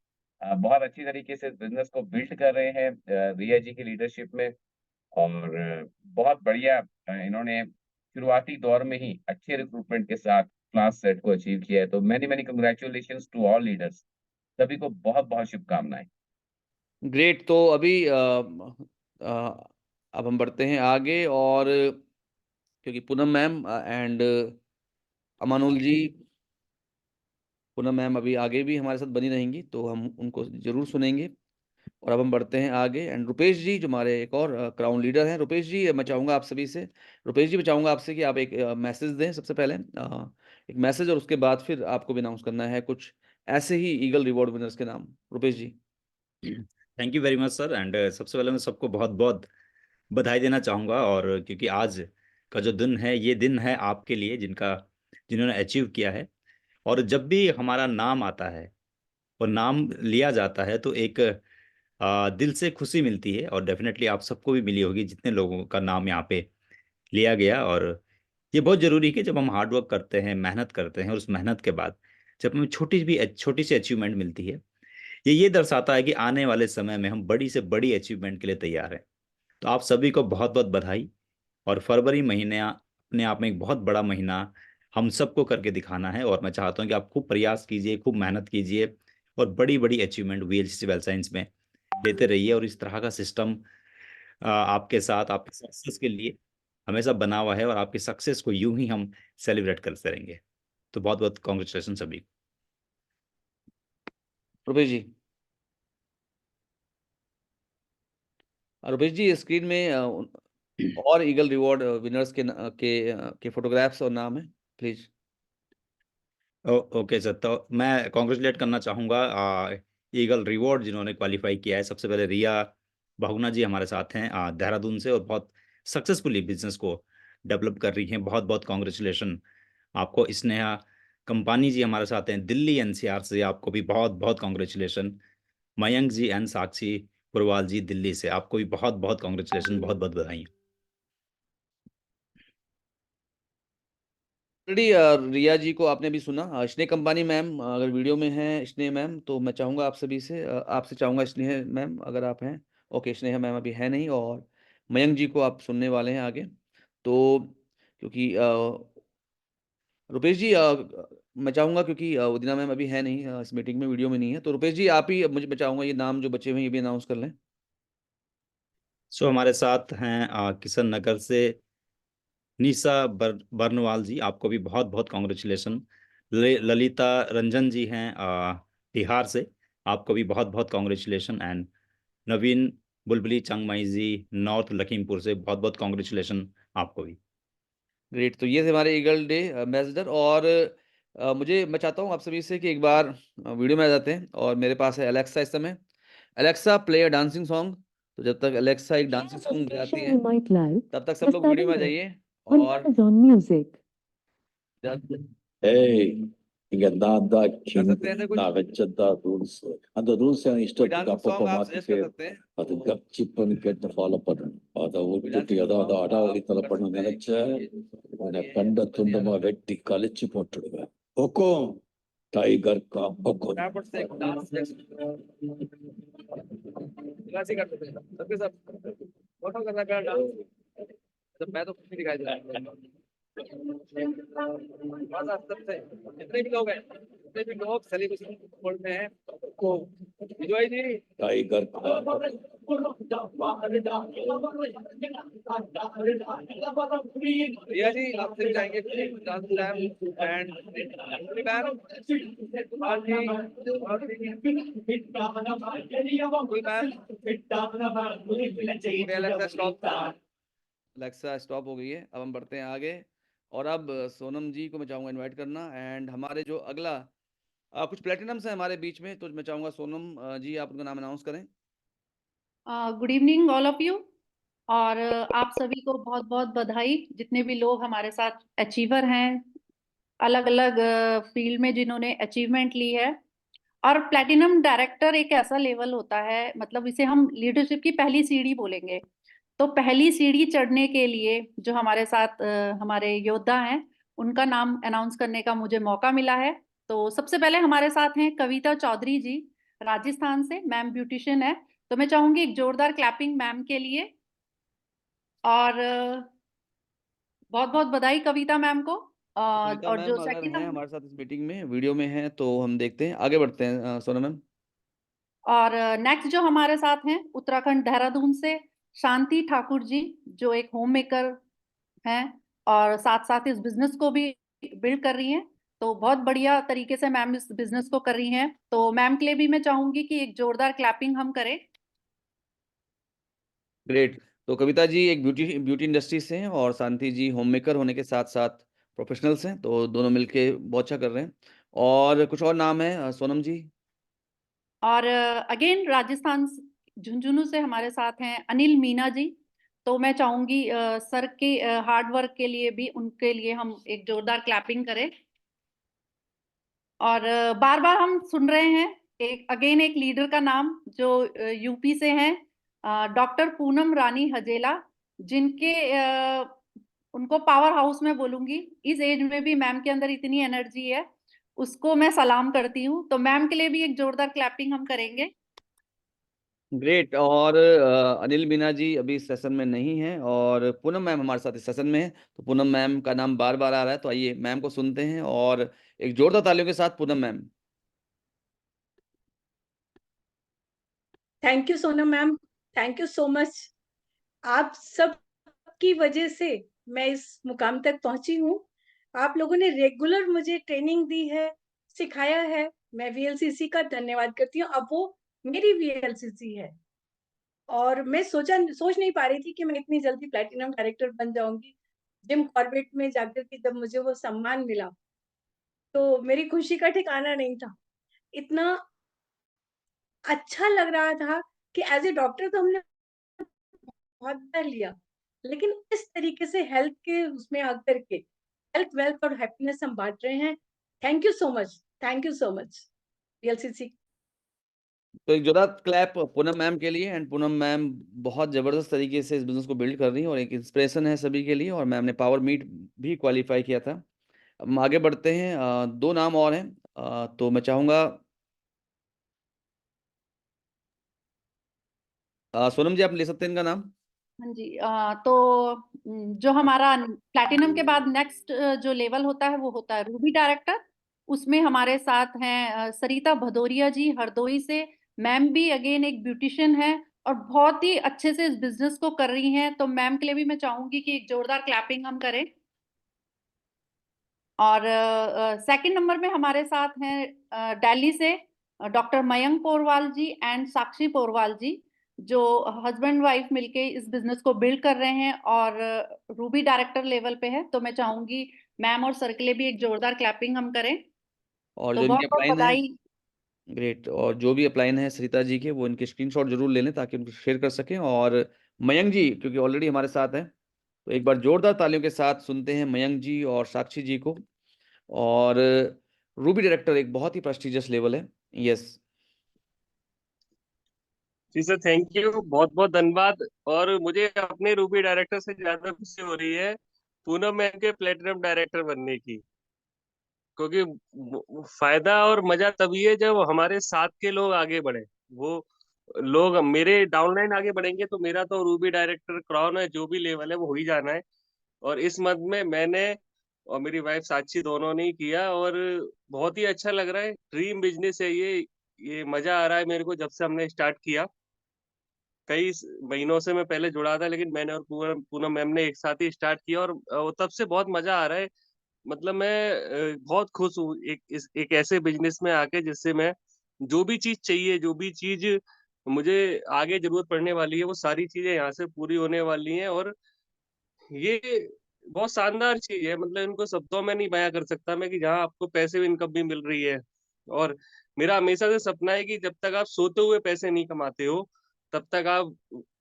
बहुत अच्छी तरीके से बिजनेस को बिल्ड कर रहे हैं रिया जी की लीडरशिप में, और बहुत बढ़िया इन्होंने शुरुआती दौर में ही अच्छे रिक्रूटमेंट के साथ क्लास सेट को अचीव किया है। तो many many congratulations to all leaders, सभी को बहुत बहुत शुभकामनाएं। ग्रेट। तो अभी अब हम बढ़ते हैं आगे, और क्योंकि Poonam ma'am and Amanul ji, Poonam ma'am अभी आगे भी हमारे साथ बनी रहेंगी, तो हम उनको जरूर सुनेंगे। और अब हम बढ़ते हैं आगे, एंड रुपेश जी जो हमारे एक और क्राउन लीडर हैं। रुपेश जी, मैं चाहूँगा आप सभी से, रुपेश जी मैं चाहूँगा आपसे कि आप एक मैसेज दें सबसे पहले, एक मैसेज, और उसके बाद फिर आपको भी अनाउंस करना है कुछ ऐसे ही ईगल रिवॉर्ड विनर्स के नाम। Rupesh ji. Thank you very much sir. And सबसे पहले मैं सबको बहुत बहुत बधाई देना चाहूँगा, और क्योंकि आज का जो दिन है, ये दिन है आपके लिए जिन्होंने अचीव किया है। और जब भी हमारा नाम आता है और नाम लिया जाता है तो एक दिल से खुशी मिलती है, और डेफिनेटली आप सबको भी मिली होगी जितने लोगों का नाम यहाँ पे लिया गया। और ये बहुत ज़रूरी है कि जब हम हार्डवर्क करते हैं, मेहनत करते हैं, और उस मेहनत के बाद जब हमें छोटी सी अचीवमेंट मिलती है, ये दर्शाता है कि आने वाले समय में हम बड़ी से बड़ी अचीवमेंट के लिए तैयार हैं। तो आप सभी को बहुत बहुत बधाई। और फरवरी महीना अपने आप में एक बहुत बड़ा महीना हम सबको करके दिखाना है, और मैं चाहता हूं कि आप खूब प्रयास कीजिए, खूब मेहनत कीजिए और बड़ी बड़ी अचीवमेंट वीएलसी सिविल साइंस में लेते रहिए। और इस तरह का सिस्टम आपके साथ आपके सक्सेस के लिए हमेशा बना हुआ है, और आपकी सक्सेस को यूं ही हम सेलिब्रेट करते रहेंगे। तो बहुत बहुत कॉन्ग्रेचुलेशन सभी को। रुपेश जी, रुपेश जी स्क्रीन में और ईगल रिवॉर्ड विनर्स के फोटोग्राफ्स और नाम है प्लीज। ओके सर, तो मैं कॉन्ग्रेचुलेट करना चाहूँगा ईगल रिवॉर्ड जिन्होंने क्वालिफाई किया है। सबसे पहले रिया बहुगुणा जी हमारे साथ हैं देहरादून से, और बहुत सक्सेसफुली बिजनेस को डेवलप कर रही हैं। बहुत बहुत कॉन्ग्रेचुलेशन आपको। स्नेहा कंपानी जी हमारे साथ हैं दिल्ली एनसीआर से, आपको भी बहुत बहुत कॉन्ग्रेचुलेशन। मयंक जी एंड साक्षी पुरवाल जी दिल्ली से, आपको भी बहुत बहुत कॉन्ग्रेचुलेशन, बहुत बहुत बधाई। ऑलरेडी रिया जी को आपने भी सुना। स्नेह कंपानी मैम अगर वीडियो में हैं, स्नेह मैम, तो मैं चाहूँगा आप सभी से आपसे चाहूँगा स्नेह मैम अगर आप हैं। ओके, स्नेह मैम अभी है नहीं, और मयंक जी को आप सुनने वाले हैं आगे। तो क्योंकि रुपेश जी मैं चाहूँगा क्योंकि उदिना मैम अभी है नहीं इस मीटिंग में, वीडियो में नहीं है, तो रुपेश जी आप ही मुझे मैं चाहूँगा ये नाम जो बचे हुए हैं ये भी अनाउंस कर लें। सो हमारे साथ हैं किशन नगर से निशा बर्नवाल जी, आपको भी बहुत बहुत कॉन्ग्रेचुलेशन। ललिता रंजन जी हैं बिहार से, आपको भी बहुत बहुत कॉन्ग्रेचुलेशन। एंड नवीन बुलबुली चंगमाई जी नॉर्थ लखीमपुर से, बहुत बहुत कॉन्ग्रेचुलेशन आपको भी। ग्रेट, तो ये थे हमारे ईगल डे एम्बेसडर। और मैं चाहता हूँ आप सभी से कि एक बार वीडियो में आ जाते हैं, और मेरे पास है एलेक्सा इस समय। Alexa play a dancing song. तो जब तक एलेक्सा एक डांसिंग सॉन्ग बजाती है तब तक सब लोग वीडियो में आ जाइए। और இங்க நான் தான் கிங் सकते हैं ना कुछ நான் வச்சதான் ரூல்ஸ் அந்த ரூல்ஸ் कोई இஷ்டத்துக்கு डांसिंग அப்பப்போ सॉन्ग आप सजेस्ट மாத்திட்டு कर सकते हैं? அது கப்சிப்புன்னு கேட்டு ஃபாலோ பண்ணணும் அதை कोई விட்டுட்டு डांसिंग ஏதோ सॉन्ग आप அடாவடித்தலை कर பண்ண सकते हैं? நினைச்ச உன்னை ये கண்ட बढ़िया துண்டமா வெட்டி கழிச்சு போட்டுடுவேன் हुकुम टाइगर का हुकुम फटाफट से एक डांस क्लासिक कर सकते हैं सबके सब फोटो करना पड़ा डांस। तो मैं तो कुछ नहीं दिखाई दे रहा बस आप सबसे जितने भी लोग हैं, जितने भी लोग सेलिब्रेशन मोड में हैं को विजय जी टाइगर का रिया जी आपसे भी जाएंगे dance time and ma'am Alexa stop हो गई है। अब हम बढ़ते हैं आगे, और अब सोनम जी को मैं चाहूंगा इनवाइट करना। एंड हमारे जो अगला कुछ प्लेटिनम्स हैं हमारे बीच में, तो मैं चाहूंगा सोनम जी आप उनका नाम अनाउंस करें। Good evening all of you. और आप सभी को बहुत बहुत बधाई, जितने भी लोग हमारे साथ अचीवर हैं, अलग अलग फील्ड में जिन्होंने अचीवमेंट ली है। और प्लेटिनम डायरेक्टर एक ऐसा लेवल होता है, मतलब इसे हम लीडरशिप की पहली सीढ़ी बोलेंगे। तो पहली सीढ़ी चढ़ने के लिए जो हमारे साथ हमारे योद्धा हैं, उनका नाम अनाउंस करने का मुझे मौका मिला है। तो सबसे पहले हमारे साथ हैं कविता चौधरी जी, राजस्थान से। मैम ब्यूटिशियन है, तो मैं चाहूंगी एक जोरदार क्लैपिंग मैम के लिए। और बहुत बहुत बधाई कविता मैम को। कविता और जो मैम अगर सेकंड हैं हमारे साथ इस मीटिंग में, वीडियो में हैं, तो हम देखते हैं, आगे बढ़ते हैं सोनम मैम। और नेक्स्ट जो हमारे साथ हैं उत्तराखंड देहरादून से शांति ठाकुर जी, जो एक होम मेकर हैं और साथ साथ इस बिजनेस को भी बिल्ड कर रही हैं। तो बहुत बढ़िया तरीके से मैम इस बिजनेस को कर रही हैं। तो मैम के लिए भी मैं चाहूंगी कि एक जोरदार क्लैपिंग हम करें। ग्रेट, तो कविता जी एक ब्यूटी इंडस्ट्री से हैं, और शांति जी होम मेकर होने के साथ साथ प्रोफेशनल्स हैं, तो दोनों मिलके बहुत अच्छा कर रहे हैं। और कुछ और नाम है सोनम जी? और अगेन राजस्थान झुंझुनू से हमारे साथ हैं अनिल मीना जी। तो मैं चाहूंगी सर के हार्ड वर्क के लिए भी उनके लिए हम एक जोरदार क्लैपिंग करें। और बार बार हम सुन रहे हैं एक लीडर का नाम जो यूपी से हैं, डॉक्टर पूनम रानी हजेला, जिनके उनको पावर हाउस में बोलूंगी। इस एज में भी मैम के अंदर इतनी एनर्जी है, उसको मैं सलाम करती हूँ। तो मैम के लिए भी एक जोरदार क्लैपिंग हम करेंगे। ग्रेट। और अनिल मीना जी अभी इस सेशन में नहीं है और पूनम मैम हमारे साथ इस सेशन में है, तो पूनम मैम का नाम बार बार आ रहा है, तो आइए मैम को सुनते हैं और एक जोरदार तालियों के साथ Poonam ma'am. Thank you Sonam ma'am, thank you so much. आप सब की वजह से मैं इस मुकाम तक पहुंची हूँ। आप लोगों ने रेगुलर मुझे ट्रेनिंग दी है, सिखाया है। मैं वीएलसीसी का धन्यवाद करती हूँ। अब वो मेरी वीएलसीसी है और मैं सोच नहीं पा रही थी कि मैं इतनी जल्दी प्लैटिनम डायरेक्टर बन जाऊंगी। जिम कॉर्बेट में जाकर के जब मुझे वो सम्मान मिला तो मेरी खुशी का ठिकाना नहीं था। इतना अच्छा लग रहा था कि एज ए डॉक्टर तो हमने बहुत बार लिया, लेकिन इस तरीके से हेल्थ के उसमें आकर के हेल्थ, वेल्थ और हैप्पीनेस हम बांट रहे हैं। Thank you so much, thank you so much VLCC. तो एक जोरदार क्लैप पूनम मैम के लिए। एंड पूनम मैम बहुत जबरदस्त तरीके से इस बिजनेस को बिल्ड कर रही हैं और एक इंस्पिरेशन है सभी के लिए, और मैम ने पावर मीट भी क्वालिफाई किया था। अब हम आगे बढ़ते हैं, दो नाम और हैं, तो मैं चाहूंगा सोनम जी आप ले सकते हैं इनका नाम। हाँ जी, तो जो हमारा प्लैटिनम के बाद नेक्स्ट जो लेवल होता है वो होता है रूबी डायरेक्टर। उसमें हमारे साथ हैं सरिता भदौरिया जी हरदोई से। मैम भी अगेन एक ब्यूटिशियन है और बहुत ही अच्छे से इस बिजनेस को कर रही हैं, तो मैम के लिए भी मैं चाहूंगी कि एक जोरदार क्लैपिंग हम करें। और सेकंड नंबर में हमारे साथ हैं दिल्ली से डॉक्टर मयंक पोरवाल जी एंड साक्षी पोरवाल जी, जो हस्बैंड वाइफ मिलके इस बिजनेस को बिल्ड कर रहे हैं और रूबी डायरेक्टर लेवल पे है। तो मैं चाहूंगी मैम और सर के लिए भी एक जोरदार क्लैपिंग हम करें। और तो जो बहुत इनके बहुत अपलाइन है, बधाई। ग्रेट, और जो भी अपलाइन है सरिता जी के, वो इनके स्क्रीनशॉट जरूर ले लें ताकि उनको शेयर कर सकें। और मयंक जी क्योंकि ऑलरेडी हमारे साथ हैं, तो एक बार जोरदार तालियों के साथ सुनते हैं मयंक जी और साक्षी जी को। और रूबी डायरेक्टर एक बहुत ही प्रेस्टिजियस लेवल है। यस जी सर, थैंक यू, बहुत बहुत धन्यवाद। और मुझे अपने रूबी डायरेक्टर से ज्यादा खुशी हो रही है पूनम मैम के प्लेटिनम डायरेक्टर बनने की, क्योंकि फायदा और मजा तभी है जब हमारे साथ के लोग आगे बढ़े। वो लोग मेरे डाउनलाइन आगे बढ़ेंगे तो मेरा तो रूबी डायरेक्टर क्राउन है, जो भी लेवल है वो हो ही जाना है। और इस मंथ में मैंने और मेरी वाइफ साक्षी दोनों ने ही किया और बहुत ही अच्छा लग रहा है। ड्रीम बिजनेस है ये मजा आ रहा है मेरे को जब से हमने स्टार्ट किया। कई महीनों से मैं पहले जुड़ा था, लेकिन मैंने और पूनम पूनम मैम ने एक साथ ही स्टार्ट किया और तब से बहुत मजा आ रहा है। मतलब मैं बहुत खुश हूँ एक ऐसे बिजनेस में आके जिससे मैं जो भी चीज चाहिए, जो भी चीज मुझे आगे जरूरत पड़ने वाली है, वो सारी चीजें यहाँ से पूरी होने वाली हैं। और ये बहुत शानदार चीज है, मतलब इनको शब्दों में नहीं बयां कर सकता मैं कि जहाँ आपको पैसिव इनकम भी मिल रही है। और मेरा हमेशा से सपना है कि जब तक आप सोते हुए पैसे नहीं कमाते हो तब तक आप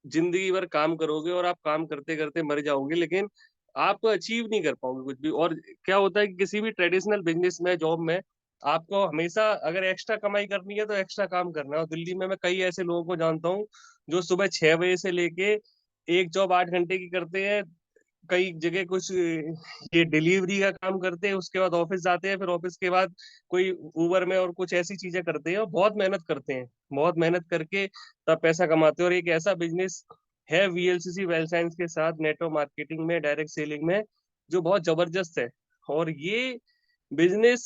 जिंदगी भर काम करोगे और आप काम करते करते मर जाओगे, लेकिन आप अचीव नहीं कर पाओगे कुछ भी। और क्या होता है कि किसी भी ट्रेडिशनल बिजनेस में, जॉब में, आपको हमेशा अगर एक्स्ट्रा कमाई करनी है तो एक्स्ट्रा काम करना है। और दिल्ली में मैं कई ऐसे लोगों को जानता हूँ जो सुबह 6 बजे से लेके एक जॉब 8 घंटे की करते हैं। कई जगह कुछ ये डिलीवरी का काम करते हैं, उसके बाद ऑफिस जाते हैं, फिर ऑफिस के बाद कोई उबर में और कुछ ऐसी चीजें करते हैं और बहुत मेहनत करते हैं। बहुत मेहनत करके तब पैसा कमाते हैं। और एक ऐसा बिजनेस है वीएलसीसी वेल साइंस के साथ नेटवर्क मार्केटिंग में, डायरेक्ट सेलिंग में, जो बहुत जबरदस्त है। और ये बिजनेस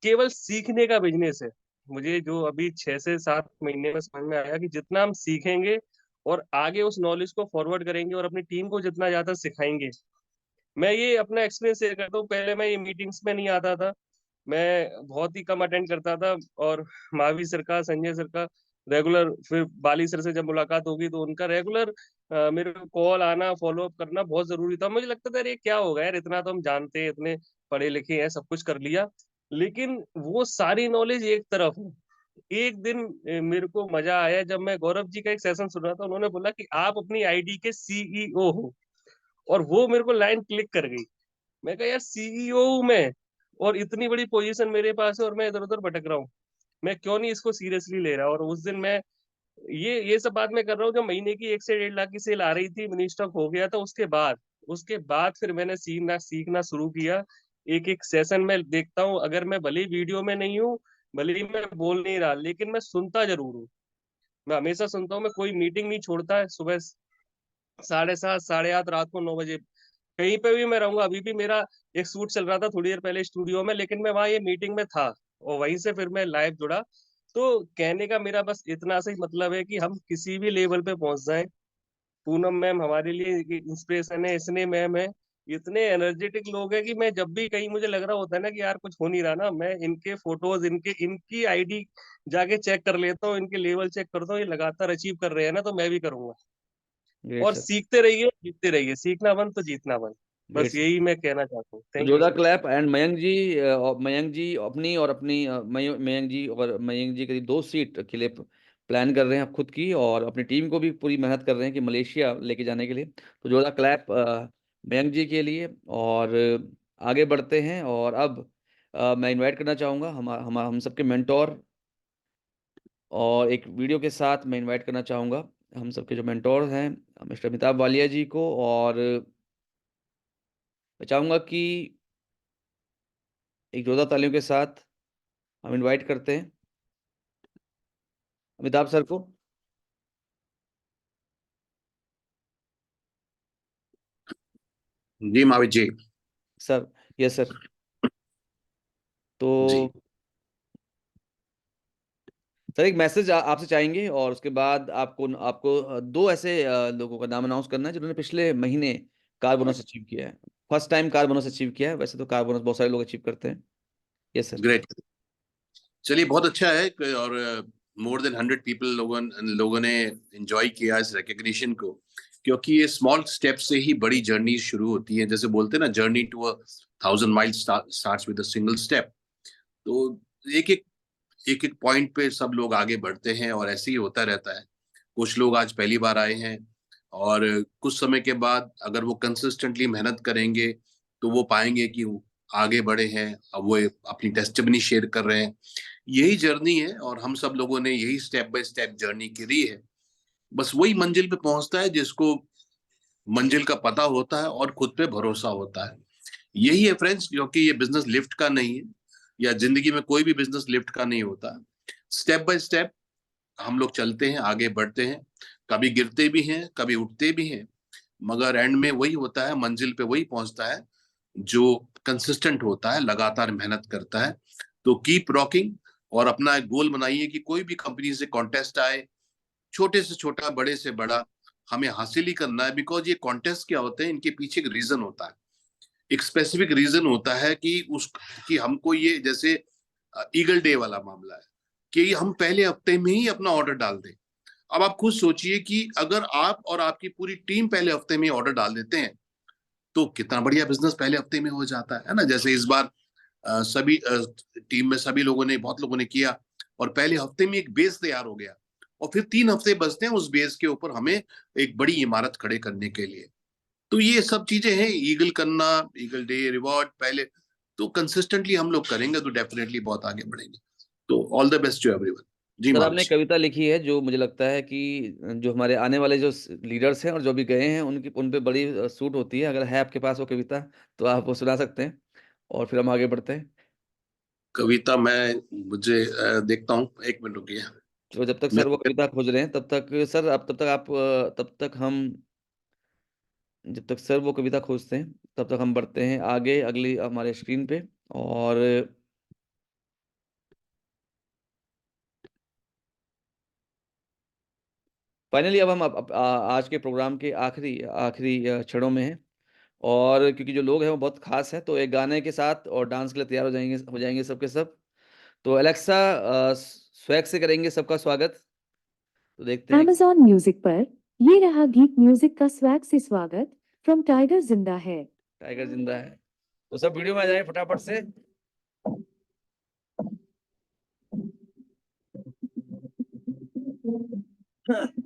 केवल सीखने का बिजनेस है। मुझे जो अभी 6 से 7 महीने में समझ में आया कि जितना हम सीखेंगे और आगे उस नॉलेज को फॉरवर्ड करेंगे और अपनी टीम को जितना ज्यादा सिखाएंगे। मैं ये अपना एक्सपीरियंस शेयर करता हूँ, पहले मैं ये मीटिंग्स में नहीं आता था, मैं बहुत ही कम अटेंड करता था। और महावीर सर का, संजय सर का रेगुलर, फिर बाली सर से जब मुलाकात होगी तो उनका रेगुलर मेरे को कॉल आना, फॉलो अप करना बहुत जरूरी था। मुझे लगता था अरे क्या होगा यार, इतना तो हम जानते हैं, इतने पढ़े लिखे हैं, सब कुछ कर लिया। लेकिन वो सारी नॉलेज एक तरफ है। एक दिन मेरे को मजा आया जब मैं गौरव जी का एक सेशन सुन रहा था, उन्होंने बोला कि आप अपनी आईडी के सीईओ हो। और वो मेरे को लाइन क्लिक कर गई। मैं कहा यार सीईओ हूं मैं, और इतनी बड़ी पोजीशन मेरे पास है और मैं इधर उधर भटक रहा हूँ, मैं क्यों नहीं इसको सीरियसली ले रहा। और उस दिन मैं ये सब बात मैं कर रहा हूँ जब महीने की 1 से 1.5 लाख की सेल आ रही थी, मिनी स्टॉक हो गया था। उसके बाद फिर मैंने सीखना शुरू किया। एक एक सेशन में देखता हूँ, अगर मैं भले ही वीडियो में नहीं हूँ, भले ही मैं बोल नहीं रहा, लेकिन मैं सुनता जरूर हूँ। मैं हमेशा सुनता हूँ, मैं कोई मीटिंग नहीं छोड़ता है। सुबह 7:30 8:30 रात को 9 बजे कहीं पे भी मैं रहूंगा। अभी भी मेरा एक शूट चल रहा था थोड़ी देर पहले स्टूडियो में, लेकिन मैं वहाँ ये मीटिंग में था और वहीं से फिर मैं लाइव जुड़ा। तो कहने का मेरा बस इतना सा ही मतलब है कि हम किसी भी लेवल पे पहुंच जाएं, पूनम मैम हमारे लिए इंस्पिरेशन है, स्नेह मैम है, इतने एनर्जेटिक लोग हैं कि मैं जब भी कहीं मुझे लग रहा होता है ना कि यार कुछ हो नहीं रहा ना, मैं इनके फोटोज इनकी आईडी जाके चेक कर लेता हूँ, इनके लेवल चेक करता हूँ, ये लगातार अचीव कर रहे हैं ना, तो मैं भी करूंगा। ग्रेट और सर, सीखते रहिए, जीतते रहिए, सीखना बन तो जीतना बन, ग्रेट बस सर। यही मैं कहना चाहता हूँ। तो थैंक यू जोरदार सर। क्लैप। एंड मयंक जी, मयंक जी अपनी और अपनी मयंक जी करीब 2 सीट के लिए प्लान कर रहे हैं आप खुद की, और अपनी टीम को भी पूरी मेहनत कर रहे हैं कि मलेशिया लेके जाने के लिए। तो जोरदार क्लैप मयंक जी के लिए। और आगे बढ़ते हैं, और अब मैं इनवाइट करना चाहूँगा हम सबके मेंटोर, और एक वीडियो के साथ मैं इनवाइट करना चाहूँगा हम सबके जो मेंटोर हैं, मिस्टर अमिताभ वालिया जी को। और मैं चाहूँगा कि एक जोरदार तालियों के साथ हम इनवाइट करते हैं अमिताभ सर को। जी Mahavir ji. Sir, yes sir. तो जी सर एक मैसेज आपसे चाहेंगे, और उसके बाद आपको आपको 2 ऐसे लोगों का नाम अनाउंस करना है जिन्होंने पिछले महीने कार बोनस अचीव किया है, first time car bonus achieve किया है। वैसे तो कार बोनस बहुत सारे लोग अचीव करते हैं। Yes sir. ग्रेट। चलिए बहुत अच्छा है और मोर देन 100 पीपल लोगों ने एंजॉय किया इस रिकग्निशन को, क्योंकि ये स्मॉल स्टेप से ही बड़ी जर्नी शुरू होती है। जैसे बोलते हैं ना, journey to 1000 miles starts with a single step. तो एक एक एक एक पॉइंट पे सब लोग आगे बढ़ते हैं और ऐसे ही होता रहता है। कुछ लोग आज पहली बार आए हैं और कुछ समय के बाद अगर वो कंसिस्टेंटली मेहनत करेंगे तो वो पाएंगे कि वो आगे बढ़े हैं। अब वो अपनी टेस्टिमनी शेयर कर रहे हैं। यही जर्नी है और हम सब लोगों ने यही स्टेप बाय स्टेप जर्नी करी है। बस वही मंजिल पे पहुंचता है जिसको मंजिल का पता होता है और खुद पे भरोसा होता है। यही है फ्रेंड्स, क्योंकि ये बिजनेस लिफ्ट का नहीं है, या जिंदगी में कोई भी बिजनेस लिफ्ट का नहीं होता। स्टेप बाय स्टेप हम लोग चलते हैं, आगे बढ़ते हैं, कभी गिरते भी हैं, कभी उठते भी हैं, मगर एंड में वही होता है, मंजिल पे वही पहुंचता है जो कंसिस्टेंट होता है, लगातार मेहनत करता है। तो कीप रॉकिंग और अपना एक गोल बनाइए कि कोई भी कंपनी से कॉन्टेस्ट आए, छोटे से छोटा, बड़े से बड़ा, हमें हासिल ही करना है। बिकॉज ये कॉन्टेस्ट क्या होते हैं, इनके पीछे एक रीजन होता है, एक स्पेसिफिक रीजन होता है कि हमको ये, जैसे ईगल डे वाला मामला है कि हम पहले हफ्ते में ही अपना ऑर्डर डाल दें। अब आप खुद सोचिए कि अगर आप और आपकी पूरी टीम पहले हफ्ते में ऑर्डर डाल देते हैं तो कितना बढ़िया बिजनेस पहले हफ्ते में हो जाता है ना। जैसे इस बार सभी टीम में सभी लोगों ने, बहुत लोगों ने किया और पहले हफ्ते में एक बेस तैयार हो गया और फिर 3 हफ्ते बचते हैं उस बेस के ऊपर हमें एक बड़ी इमारत खड़े करने के लिए। तो ये सब चीजें हैं, ईगल करना, ईगल डे रिवॉर्ड पहले, तो कंसिस्टेंटली हम लोग करेंगे तो डेफिनेटली बहुत आगे बढ़ेंगे। तो all the best to everyone. जी सर, महावीर आपने एक जी। कविता लिखी है जो मुझे लगता है कि जो हमारे आने वाले जो लीडर्स हैं और जो भी गए हैं उन पे बड़ी सूट होती है। अगर है आपके पास वो कविता तो आप वो सुना सकते हैं, और फिर हम आगे बढ़ते हैं। कविता मुझे देखता हूँ, 1 मिनट रुकिए। तो जब तक मैं सर वो कविता खोज रहे हैं, तब तक सर आप तब तक हम जब तक सर वो कविता खोजते हैं, तब तक हम बढ़ते हैं आगे अगली हमारे स्क्रीन पे। और फाइनली अब हम आज के प्रोग्राम के आखिरी आखिरी क्षणों में हैं। और क्योंकि जो लोग हैं वो बहुत खास हैं, तो एक गाने के साथ और डांस के लिए तैयार हो जाएंगे सबके सब। तो एलेक्सा, स्वैग से करेंगे सबका स्वागत। तो देखते हैं। Amazon म्यूजिक पर ये रहा गीत म्यूजिक का स्वैग से स्वागत फ्रॉम टाइगर जिंदा है। टाइगर जिंदा है। तो सब वीडियो में आ जाए फटाफट से।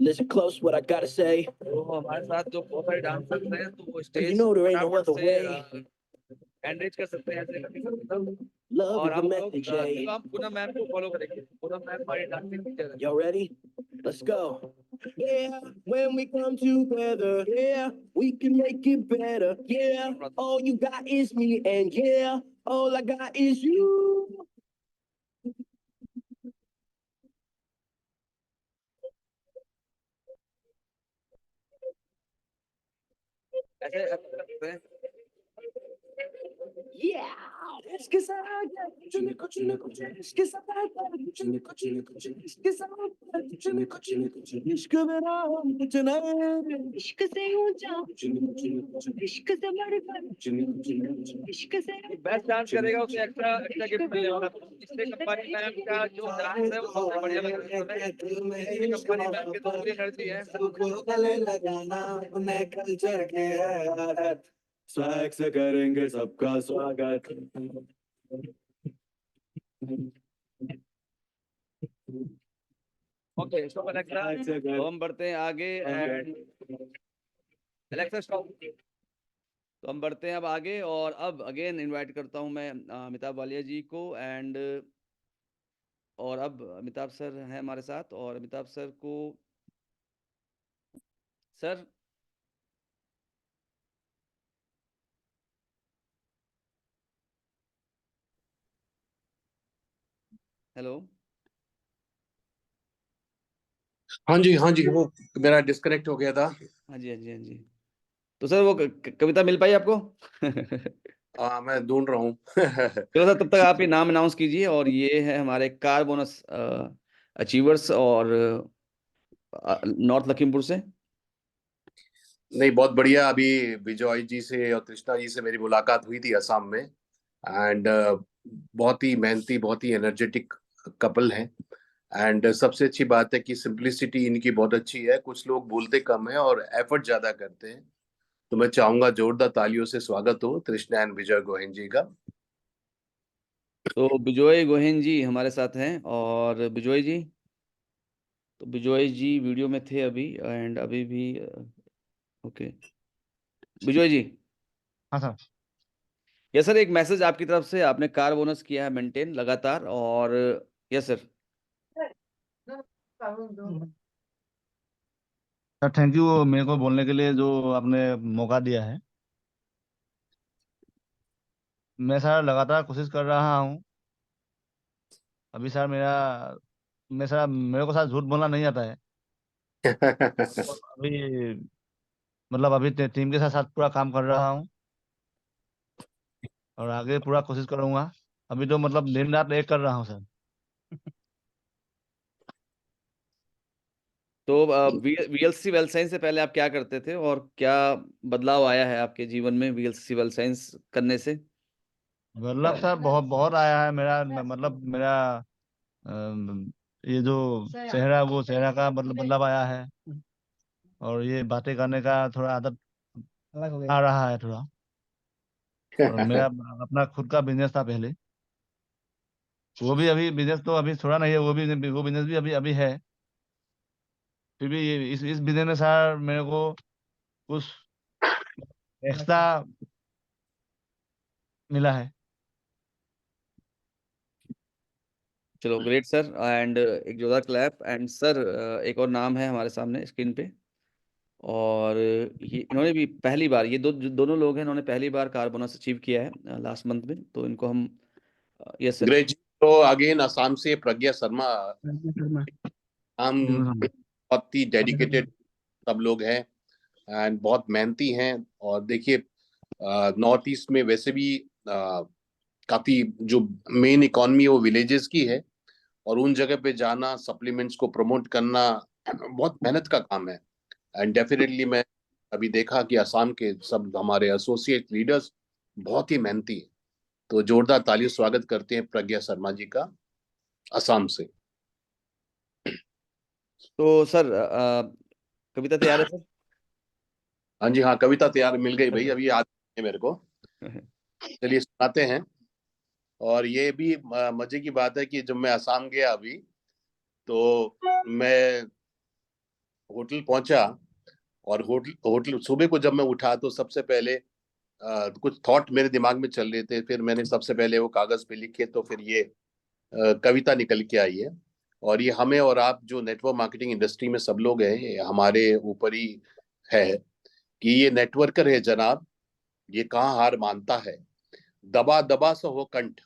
Listen close what I gotta say. तो हमारे साथ जो बहुत सारे डांसर्स हैं, तो वो Cause stage you know there ain't no other way. Engage कर सकते हैं, ऐसे करके सब। Love और is the हम लोग message, eh? हम पूनम मैम को फॉलो करेंगे। पूनम मैम हमारी डांसिंग टीचर है। Y'all ready? Let's go. Yeah, when we come together, yeah, we can make it better. Yeah, all you got is me, and yeah, all I got is you. ऐसे कर सकते हैं। इसके साथ कुछ न कुछ न कुछ इसके साथ कुछ न कुछ न कुछ इसके साथ कुछ न कुछ न कुछ इश्क मेरा कुछ नहीं इश्क से ऊंचा कुछ न कुछ इश्क से बढ़कर कुछ न कुछ इश्क से बेस्ट डांस करेगा उसे एक्स्ट्रा एक्स्ट्रा गिफ्ट मिलने वाला है। इससे कंपनी मैम का जो डांस है वो सबसे बढ़िया लग रहा है। कंपनी मैम के तो पूरी एनर्जी है। सबको गले लगाना अपने कल्चर के है स्वैग से करेंगे सबका स्वागत ओके स्टॉप अलेक्सा। तो हम बढ़ते हैं आगे एंड अलेक्सा स्टॉप। तो हम बढ़ते हैं अब आगे और अब अगेन इनवाइट करता हूं मैं अमिताभ वालिया जी को एंड और अब अमिताभ सर हैं हमारे साथ और अमिताभ सर को सर हेलो। हाँ जी वो मेरा डिस्कनेक्ट हो गया था। हाँ जी हाँ जी हाँ जी। तो सर वो कविता मिल पाई आपको? मैं ढूंढ रहा हूँ। चलो सर तब तक आप ये नाम अनाउंस कीजिए और ये है हमारे कार बोनस अचीवर्स और नॉर्थ लखीमपुर से। नहीं, बहुत बढ़िया। अभी विजय जी से और कृष्णा जी से मेरी मुलाकात हुई थी असम में एंड बहुत ही मेहनती, बहुत ही एनर्जेटिक कपल हैं एंड सबसे अच्छी बात है कि सिंप्लिसिटी इनकी बहुत अच्छी है। कुछ लोग बोलते कम है और एफर्ट ज्यादा करते हैं। तो मैं चाहूंगा जोरदार तालियों से स्वागत हो कृष्णा एंड विजय गोहेन जी का। तो बिजोय गोहेन जी हमारे साथ हैं और बिजोय जी, तो बिजोय जी वीडियो में थे अभी एंड अभी भी ओके बिजोय जी। हाँ सर। यस सर, एक मैसेज आपकी तरफ से, आपने कार बोनस किया है मेंटेन लगातार और yes sir. Sir thank you मेरे को बोलने के लिए, जो आपने मौका दिया है। मैं सर लगातार कोशिश कर रहा हूँ। अभी सर मेरे को सर झूठ बोलना नहीं आता है। और अभी मतलब अभी टीम के साथ साथ पूरा काम कर रहा हूँ और आगे पूरा कोशिश करूंगा। अभी तो मतलब दिन रात एक कर रहा हूँ सर। तो वीएलसी वेल साइंस से पहले आप क्या करते थे और क्या बदलाव आया है आपके जीवन में वीएलसी वेल साइंस करने से? मतलब सर बहुत बहुत आया है मेरा, मतलब मेरा ये जो चेहरा, वो चेहरा का मतलब बदलाव आया है। और ये बातें करने का थोड़ा आदत आ रहा है थोड़ा। और मेरा अपना खुद का बिजनेस था पहले, वो भी अभी बिजनेस तो अभी थोड़ा नहीं है, वो बिजनेस भी अभी अभी है। फिर भी ये इस बिजनेस में सर मेरे को कुछ एक्स्ट्रा मिला है। चलो ग्रेट सर एंड एक जोरदार क्लैप एंड सर एक और नाम है हमारे सामने स्क्रीन पे और ये इन्होंने भी पहली बार, ये दोनों लोग हैं, इन्होंने पहली बार कार बोनस अचीव किया है लास्ट मंथ में, तो इनको हम यस सर। ग्रेट। तो अगेन असम से प्रज्ञा शर्मा। हम बहुत ही डेडिकेटेड सब लोग हैं एंड बहुत मेहनती हैं। और देखिए नॉर्थ ईस्ट में वैसे भी काफी जो मेन इकोनॉमी है वो विलेजेस की है और उन जगह पे जाना, सप्लीमेंट्स को प्रमोट करना बहुत मेहनत का काम है। एंड डेफिनेटली मैं अभी देखा कि असम के सब हमारे एसोसिएट लीडर्स बहुत ही मेहनती हैं। तो जोरदार तालियों स्वागत करते हैं प्रज्ञा शर्मा जी का असम से। तो सर कविता तैयार है सर? हाँ जी हाँ, कविता तैयार मिल गई भाई, अभी याद है मेरे को। चलिए सुनाते हैं। और ये भी मजे की बात है कि जब मैं असम गया अभी, तो मैं होटल पहुंचा और होटल होटल सुबह को जब मैं उठा तो सबसे पहले कुछ थॉट मेरे दिमाग में चल रहे थे। फिर मैंने सबसे पहले वो कागज पे लिखे, तो फिर ये कविता निकल के आई है। और ये हमें और आप जो नेटवर्क मार्केटिंग इंडस्ट्री में सब लोग हैं, ये हमारे ऊपर ही है कि ये नेटवर्कर है जनाब, ये कहाँ हार मानता है। दबा दबा सा हो कंठ,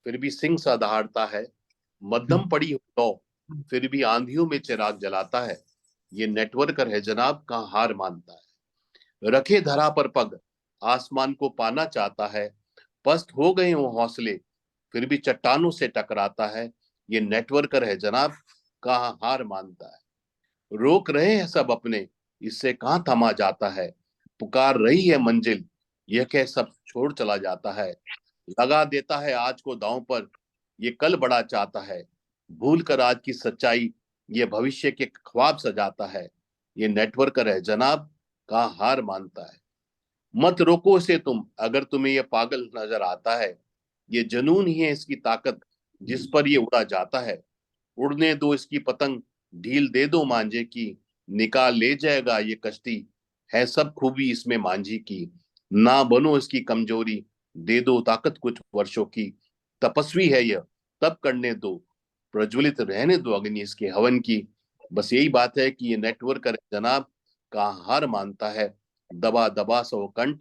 फिर भी सिंह सा दहाड़ता है। मध्यम पड़ी हो तो फिर भी आंधियों में चिराग जलाता है। ये नेटवर्कर है जनाब, कहाँ हार मानता है। रखे धरा पर पग, आसमान को पाना चाहता है। पस्त हो गए हो हौसले, फिर भी चट्टानों से टकराता है। ये नेटवर्कर है जनाब, कहाँ हार मानता है। रोक रहे हैं सब अपने, इससे कहाँ थमा जाता है। पुकार रही है मंजिल, यह कह सब छोड़ चला जाता है। लगा देता है आज को दांव पर, ये कल बड़ा चाहता है। भूल कर आज की सच्चाई, ये भविष्य के ख्वाब सजाता है। ये नेटवर्कर है जनाब, कहाँ हार मानता है। मत रोको इसे तुम, अगर तुम्हें ये पागल नजर आता है। ये जुनून ही है इसकी ताकत, जिस पर ये उड़ा जाता है। उड़ने दो इसकी पतंग, ढील दे दो मांझे की, निकाल ले जाएगा ये कश्ती। है सब खूबी इसमें मांझी की, ना बनो इसकी कमजोरी, दे दो ताकत कुछ वर्षों की। तपस्वी है यह, तब करने दो, प्रज्वलित रहने दो अग्नि इसके हवन की। बस यही बात है कि ये नेटवर्कर जनाब, कहाँ हार मानता है। दबा दबा सो कंठ,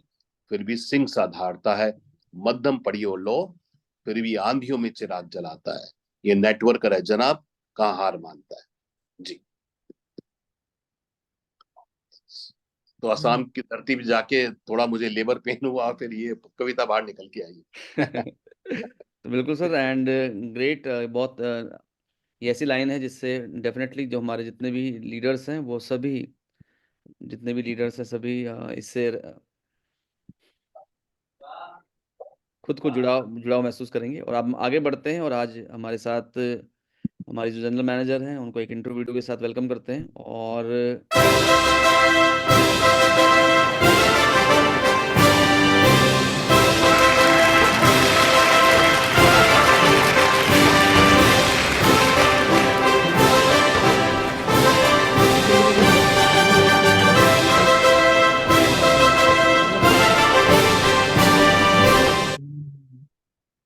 फिर भी सिंह सा धारता है। मध्यम पड़ियो लो, फिर भी आंधियों में चिराग जलाता है। ये नेटवर्कर है जनाब, कहाँ हार मानता है। जी, तो असम की धरती पे जाके थोड़ा मुझे लेबर पेन हुआ, फिर ये कविता बाहर निकल के आई। तो बिल्कुल सर, एंड ग्रेट, बहुत ये ऐसी लाइन है जिससे डेफिनेटली जो हमारे जितने भी लीडर्स हैं वो सभी, जितने भी लीडर्स हैं सभी इससे खुद को जुड़ाव महसूस करेंगे। और अब आगे बढ़ते हैं और आज हमारे साथ हमारे जो जनरल मैनेजर हैं उनको एक इंटरव्यू वीडियो के साथ वेलकम करते हैं। और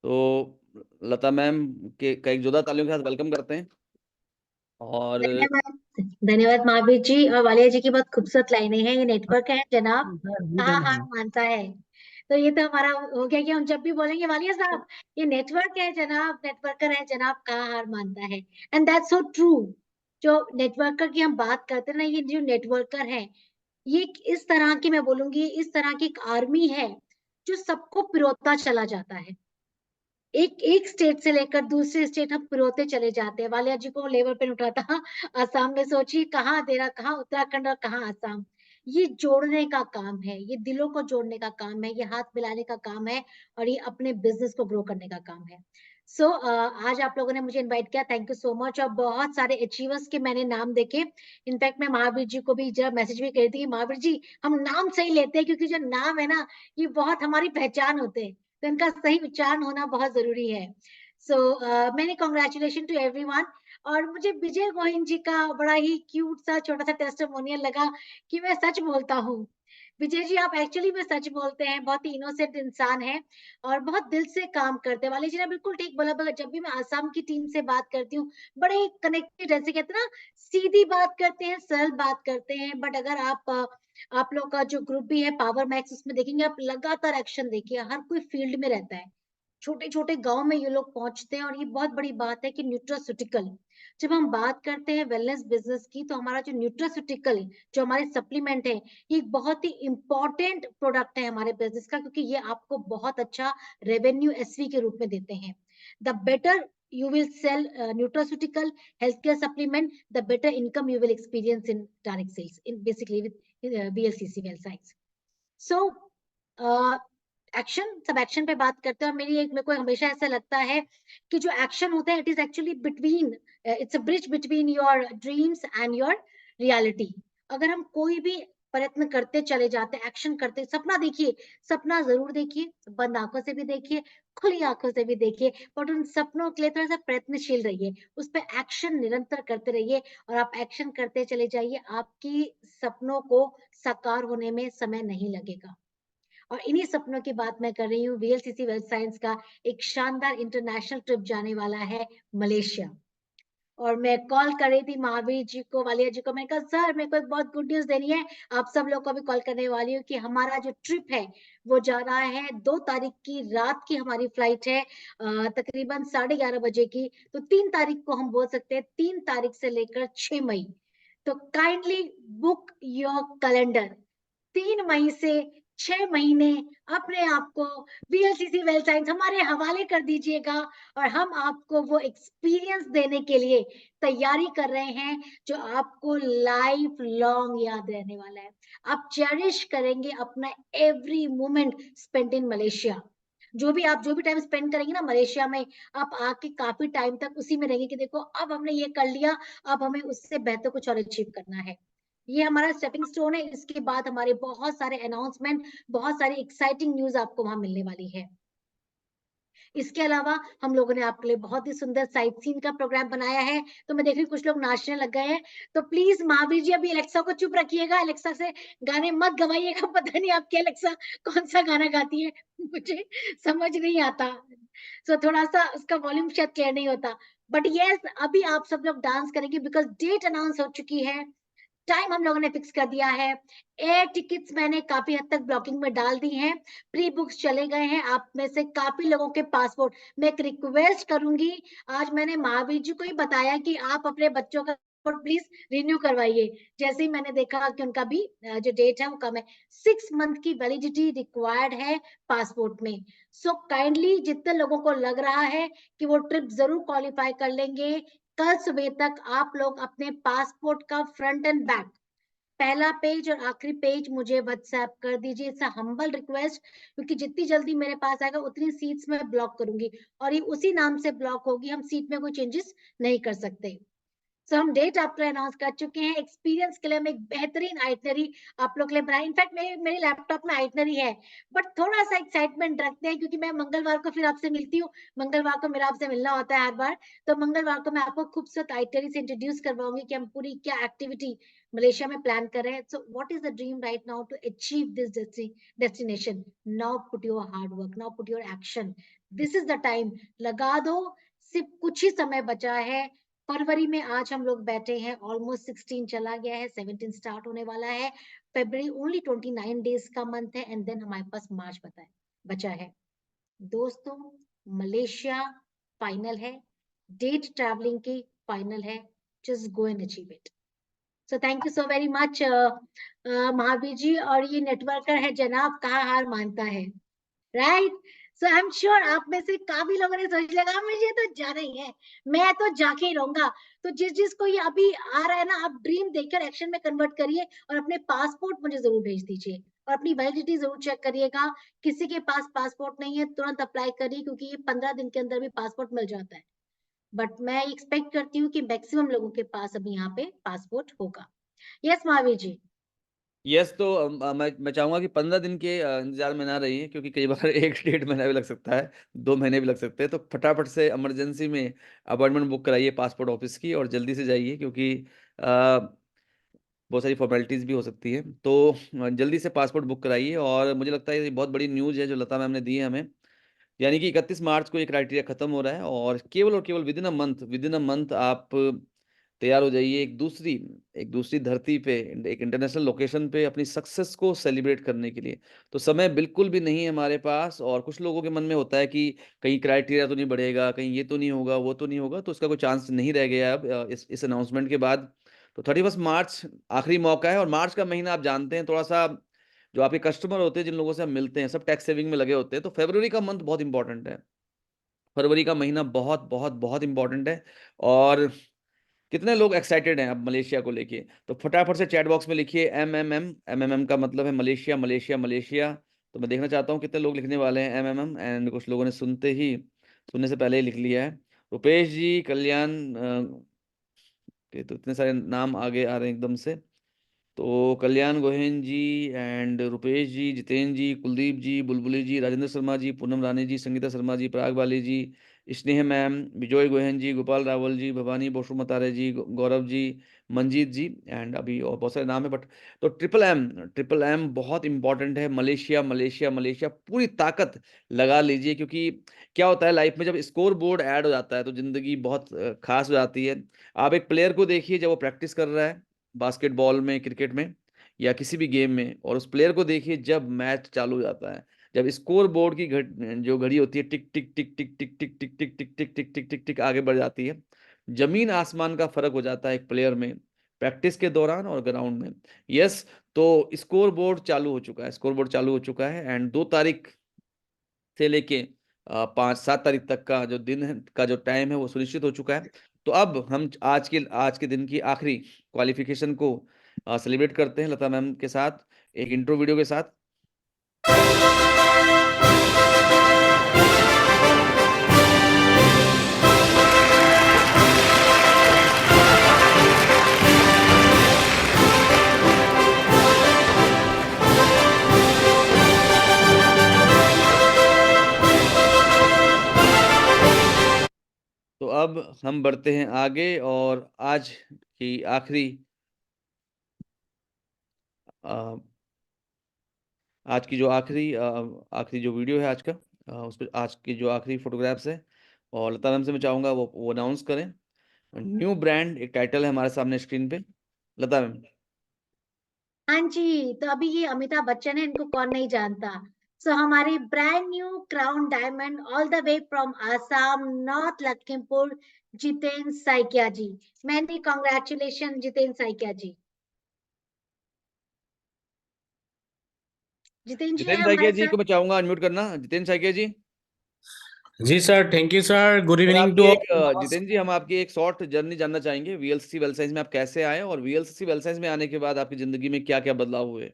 तो लता मैम के का एक जोरदार तालियों के साथ वेलकम करते हैं। और धन्यवाद महावीर जी और वालिया जी की बहुत खूबसूरत लाइनें हैं। ये नेटवर्क है जनाब, कहाँ हार मानता है। तो ये तो हमारा हो गया कि हम जब भी बोलेंगे वालिया साहब, ये नेटवर्क है जनाब, नेटवर्कर है जनाब, कहाँ हार मानता है। And that's so true. जो नेटवर्कर की हम बात करते हैं ना, ये जो नेटवर्कर है, ये इस तरह की, मैं बोलूंगी इस तरह की एक आर्मी है जो सबको पिरोता चला जाता है। एक एक स्टेट से लेकर दूसरे स्टेट हम पिरोते चले जाते हैं। वालिया जी को लेबर पेन उठा था असम में, सोचिए कहाँ दे रहा, कहाँ उत्तराखंड और कहाँ असम। ये जोड़ने का काम है, ये दिलों को जोड़ने का काम है, ये हाथ मिलाने का काम है, और ये अपने बिजनेस को ग्रो करने का काम है। सो आज आप लोगों ने मुझे इनवाइट किया, थैंक यू सो मच। और बहुत सारे अचीवर्स के मैंने नाम देखे। इनफैक्ट मैं महावीर जी को भी जरा मैसेज भी करी थी, महावीर जी हम नाम सही लेते हैं, क्योंकि जो नाम है ना, ये बहुत हमारी पहचान होते हैं, तो इनका सही उच्चारण होना बहुत जरूरी है। सो मैंने कॉन्ग्रेचुलेशन टू एवरीवन। और मुझे विजय गोहिन जी का बड़ा ही क्यूट सा छोटा सा टेस्टिमोनियल लगा कि मैं सच बोलता हूँ। विजय जी आप एक्चुअली में सच बोलते हैं, बहुत ही इनोसेंट इंसान है और बहुत दिल से काम करते हैं। वाले जी ने बिल्कुल ठीक बोला, जब भी मैं आसाम की टीम से बात करती हूँ बड़े ही कनेक्टेड, जैसे कहते हैं ना, सीधी बात करते हैं, सरल बात करते हैं। बट अगर आप लोग का जो ग्रुप भी है पावर मैक्स, उसमें देखेंगे आप, लगातार एक्शन देखिए, हर कोई फील्ड में रहता है, छोटे छोटे गांव में ये लोग पहुंचते हैं। और ये बहुत बड़ी बात है कि न्यूट्रास्यूटिकल, जब हम बात करते हैं वेलनेस बिजनेस की, तो हमारा जो न्यूट्रास्यूटिकल, जो हमारे सप्लीमेंट है, ये एक बहुत ही इंपॉर्टेंट प्रोडक्ट है हमारे बिजनेस का, क्योंकि ये आपको बहुत अच्छा रेवेन्यू एसवी के रूप में देते हैं। The better you will sell nutraceutical healthcare supplement, the better income you will experience in direct sales, in basically with VLCC well science. So action, सब एक्शन पे बात करते हैं। और मेरे को हमेशा ऐसा लगता है कि जो एक्शन होता है, it is actually between, it's a bridge between your dreams and your reality. अगर हम कोई भी प्रयत्न करते चले जाते, एक्शन करते, सपना देखिए, सपना जरूर देखिए, बंद आंखों से भी देखिए, खुली आंखों से भी देखिए, बट उन सपनों के लिए थोड़ा सा प्रयत्नशील रहिए, उस पर एक्शन निरंतर करते रहिए, और आप एक्शन करते चले जाइए, आपकी सपनों को साकार होने में समय नहीं लगेगा। और इन्हीं सपनों की बात मैं कर रही हूँ। VLCC वेल्थ साइंस का एक शानदार इंटरनेशनल ट्रिप जाने वाला है मलेशिया। और मैं कॉल कर रही थी महावीर जी को, वालिया जी को, मैंने कहा सर मेरे को एक बहुत गुड न्यूज देनी है, आप सब लोग को भी कॉल करने वाली हूँ कि हमारा जो ट्रिप है वो जा रहा है 2 तारीख की रात की हमारी फ्लाइट है, तकरीबन 11:30 बजे की। तो 3 तारीख को हम बोल सकते हैं, 3 तारीख से लेकर 6 मई। तो काइंडली बुक योर कैलेंडर। 3 मई से 6 महीने अपने आप को VLCC वेल साइंस हमारे हवाले कर दीजिएगा और हम आपको वो एक्सपीरियंस देने के लिए तैयारी कर रहे हैं जो आपको लाइफ लॉन्ग याद रहने वाला है। आप चेरिश करेंगे अपना every moment spent in Malaysia. जो भी टाइम स्पेंड करेंगे ना मलेशिया में, आप आके काफी टाइम तक उसी में रहेंगे कि देखो अब हमने ये कर लिया, अब हमें उससे बेहतर कुछ और अचीव करना है। ये हमारा स्टेपिंग स्टोन है। इसके बाद हमारे बहुत सारे अनाउंसमेंट, बहुत सारी एक्साइटिंग न्यूज आपको वहां मिलने वाली है। इसके अलावा हम लोगों ने आपके लिए बहुत ही सुंदर साइट सीन का प्रोग्राम बनाया है। तो मैं देख रही हूँ कुछ लोग नाचने लग गए हैं, तो प्लीज महावीर जी अभी एलेक्सा को चुप रखिएगा, एलेक्सा से गाने मत गवाइएगा। पता नहीं आपकी एलेक्सा कौन सा गाना गाती है, मुझे समझ नहीं आता। सो थोड़ा सा उसका वॉल्यूम शायद क्लियर नहीं होता। बट यस, अभी आप सब लोग डांस करेंगे बिकॉज डेट अनाउंस हो चुकी है, टाइम हम लोगों ने फिक्स कर दिया है। एयर टिकट्स मैंने काफी हद तक ब्लॉकिंग में डाल दी हैं, प्री बुक्स चले गए हैं। आप में से काफी लोगों के पासपोर्ट, मैं एक रिक्वेस्ट करूंगी, आज मैंने महावीर जी को ही बताया कि आप अपने बच्चों का प्लीज रिन्यू करवाइए। जैसे ही मैंने देखा कि उनका भी जो डेट है वो कम है, 6 मंथ की वैलिडिटी रिक्वायर्ड है पासपोर्ट में। सो काइंडली जितने लोगों को लग रहा है कि वो ट्रिप जरूर क्वालिफाई कर लेंगे, कल सुबह तक आप लोग अपने पासपोर्ट का फ्रंट एंड बैक, पहला पेज और आखिरी पेज मुझे व्हाट्सएप कर दीजिए। इट्स अ हम्बल रिक्वेस्ट, क्योंकि जितनी जल्दी मेरे पास आएगा उतनी सीट्स में ब्लॉक करूंगी और ये उसी नाम से ब्लॉक होगी, हम सीट में कोई चेंजेस नहीं कर सकते। सो हम डेट आपके लिए अनाउंस कर चुके हैं। एक्सपीरियंस के लिए हम एक बेहतरीन आइटनरी आप लोग के लिए बनाए। इनफैक्ट मेरे लैपटॉप में आइटनरी है, बट थोड़ा सा एक्साइटमेंट रखते हैं क्योंकि मैं मंगलवार को फिर आपसे मिलती हूँ। मंगलवार को मेरा आपसे मिलना होता है हर बार, तो मंगलवार को मैं आपको खूबसूरत आइटनरी से इंट्रोड्यूस करवाऊंगी कि हम पूरी क्या एक्टिविटी मलेशिया में प्लान कर रहे हैं। So what is the dream right now to achieve this destination? Now put your hard work, now put your action, this is the time. लगा दो, सिर्फ कुछ ही समय बचा है। फरवरी में आज हम लोग बैठे हैं, ऑलमोस्ट 16 चला गया है, 17 स्टार्ट होने वाला है। फरवरी ओनली 29 डेज का मंथ है एंड देन हमारे पास मार्च बचा है। दोस्तों, मलेशिया फाइनल है, डेट ट्रैवलिंग की फाइनल है, just go and achieve it. So thank you so very much Mahavir ji. और ये नेटवर्कर है जनाब, कहाँ हार मानता है, right? So I am sure आप में से काफी लोगों ने सोच लगा मुझे तो जाना ही है, मैं तो जाके ही रहूंगा। तो जिस को ये अभी आ रहा है ना, आप ड्रीम देखकर एक्शन में कन्वर्ट करिए और अपने पासपोर्ट मुझे जरूर भेज दीजिए और अपनी वैलिडिटी जरूर चेक करिएगा। किसी के पास पासपोर्ट नहीं है तुरंत अप्लाई करिए, क्योंकि ये 15 दिन के अंदर भी पासपोर्ट मिल जाता है। बट मैं एक्सपेक्ट करती हूँ कि मैक्सिमम लोगों के पास अभी यहाँ पे पासपोर्ट होगा। यस महावीर जी। यस, तो मैं चाहूंगा कि 15 दिन के इंतजार में ना रहिए, क्योंकि कई बार 1 से 1.5 महीना भी लग सकता है, 2 महीने भी लग सकते हैं। तो फटाफट से इमरजेंसी में अपॉइंटमेंट बुक कराइए पासपोर्ट ऑफिस की और जल्दी से जाइए, क्योंकि बहुत सारी फॉर्मेलिटीज़ भी हो सकती है। तो जल्दी से पासपोर्ट बुक कराइए। और मुझे लगता है ये बहुत बड़ी न्यूज़ है जो लता मैम ने दी है हमें, यानी कि 31 मार्च को ये क्राइटेरिया खत्म हो रहा है और केवल विद इन अ मंथ आप तैयार हो जाइए एक दूसरी धरती पे, एक इंटरनेशनल लोकेशन पे अपनी सक्सेस को सेलिब्रेट करने के लिए। तो समय बिल्कुल भी नहीं है हमारे पास। और कुछ लोगों के मन में होता है कि कहीं क्राइटेरिया तो नहीं बढ़ेगा, कहीं ये तो नहीं होगा, वो तो नहीं होगा, तो इसका कोई चांस नहीं रह गया अब इस अनाउंसमेंट के बाद। तो 31 मार्च आखिरी मौका है। और मार्च का महीना आप जानते हैं, थोड़ा सा जो आपके कस्टमर होते हैं, जिन लोगों से हम मिलते हैं, सब टैक्स सेविंग में लगे होते हैं। तो फरवरी का मंथ बहुत इंपॉर्टेंट है, फरवरी का महीना बहुत बहुत बहुत इंपॉर्टेंट है। और कितने लोग एक्साइटेड हैं अब मलेशिया को लेके? तो फटाफट से चैट बॉक्स में लिखिए MMM का मतलब है मलेशिया मलेशिया मलेशिया। तो मैं देखना चाहता हूँ कितने लोग लिखने वाले हैं MMM। एंड कुछ लोगों ने सुनने से पहले ही लिख लिया है। रुपेश जी, कल्याण के, तो इतने सारे नाम आगे आ रहे हैं एकदम से। तो कल्याण Gohain ji and Rupesh ji, Jitendra ji, Kuldeep ji, Bulbuli ji, Rajendra Sharma ji, Poonam Rani ji, Sangeeta Sharma ji, Parag Bali ji, Sneh ma'am, Vijay Gohain ji, Gopal Rawal ji, Bhavani Boshu Matare ji, Gaurav ji, Manjeet ji, and अभी और बहुत सारे नाम है। बट तो ट्रिपल एम बहुत इंपॉर्टेंट है। मलेशिया मलेशिया मलेशिया, पूरी ताकत लगा लीजिए, क्योंकि क्या होता है लाइफ में, जब स्कोर बोर्ड ऐड हो जाता है तो जिंदगी बहुत खास हो जाती है। आप एक प्लेयर को देखिए जब वो प्रैक्टिस कर रहा है बास्केटबॉल में, क्रिकेट में या किसी भी गेम में, और उस प्लेयर को देखिए जब मैच चालू हो जाता है, जब स्कोर बोर्ड की जो घड़ी होती है टिक टिक टिक टिक टिक टिक टिक टिक टिक टिक टिक टिक टिक टिक आगे बढ़ जाती है, जमीन आसमान का फर्क हो जाता है एक प्लेयर में। प्रैक्टिस के दौरान और ग्राउंड में। यस, तो स्कोर बोर्ड चालू हो चुका है, स्कोर बोर्ड चालू हो चुका है एंड 2 तारीख से लेके 5-7 तारीख तक का जो दिन है, का जो टाइम है वो सुनिश्चित हो चुका है। तो अब हम आज के दिन की आखिरी क्वालिफिकेशन को सेलिब्रेट करते हैं लता मैम के साथ एक इंट्रो वीडियो के साथ। तो अब हम बढ़ते हैं आगे और आज की आखिरी आज की जो आखिरी जो वीडियो है आज का, उस पर आज की जो आखिरी फोटोग्राफ्स है और लता मैम से मैं चाहूंगा वो अनाउंस करें। न्यू ब्रांड एक टाइटल है हमारे सामने स्क्रीन पे, लता मैम। हाँ जी, तो अभी ये अमिताभ बच्चन है, इनको कौन नहीं जानता। सो हमारी brand new crown diamond all the way from Assam North Lakhimpur, Jitendra Saikia ji. Many congratulation Jitendra Saikia ji. Jitendra ji है जितेंद्र हमारे साइकिया जी साथ। को मैं चाहूंगा अनम्यूट करना। जितेंद्र साइकिया जी। जी sir, thank you sir, good और इवनिंग आपकी टू एक जितेंद्र जी, हम आपकी एक शॉर्ट जर्नी जानना चाहेंगे वीएलसीसी वेल साइंस में आप कैसे आए और वीएलसीसी वेल साइंस में आने के बाद आपकी जिंदगी में क्या क्या बदलाव हुए।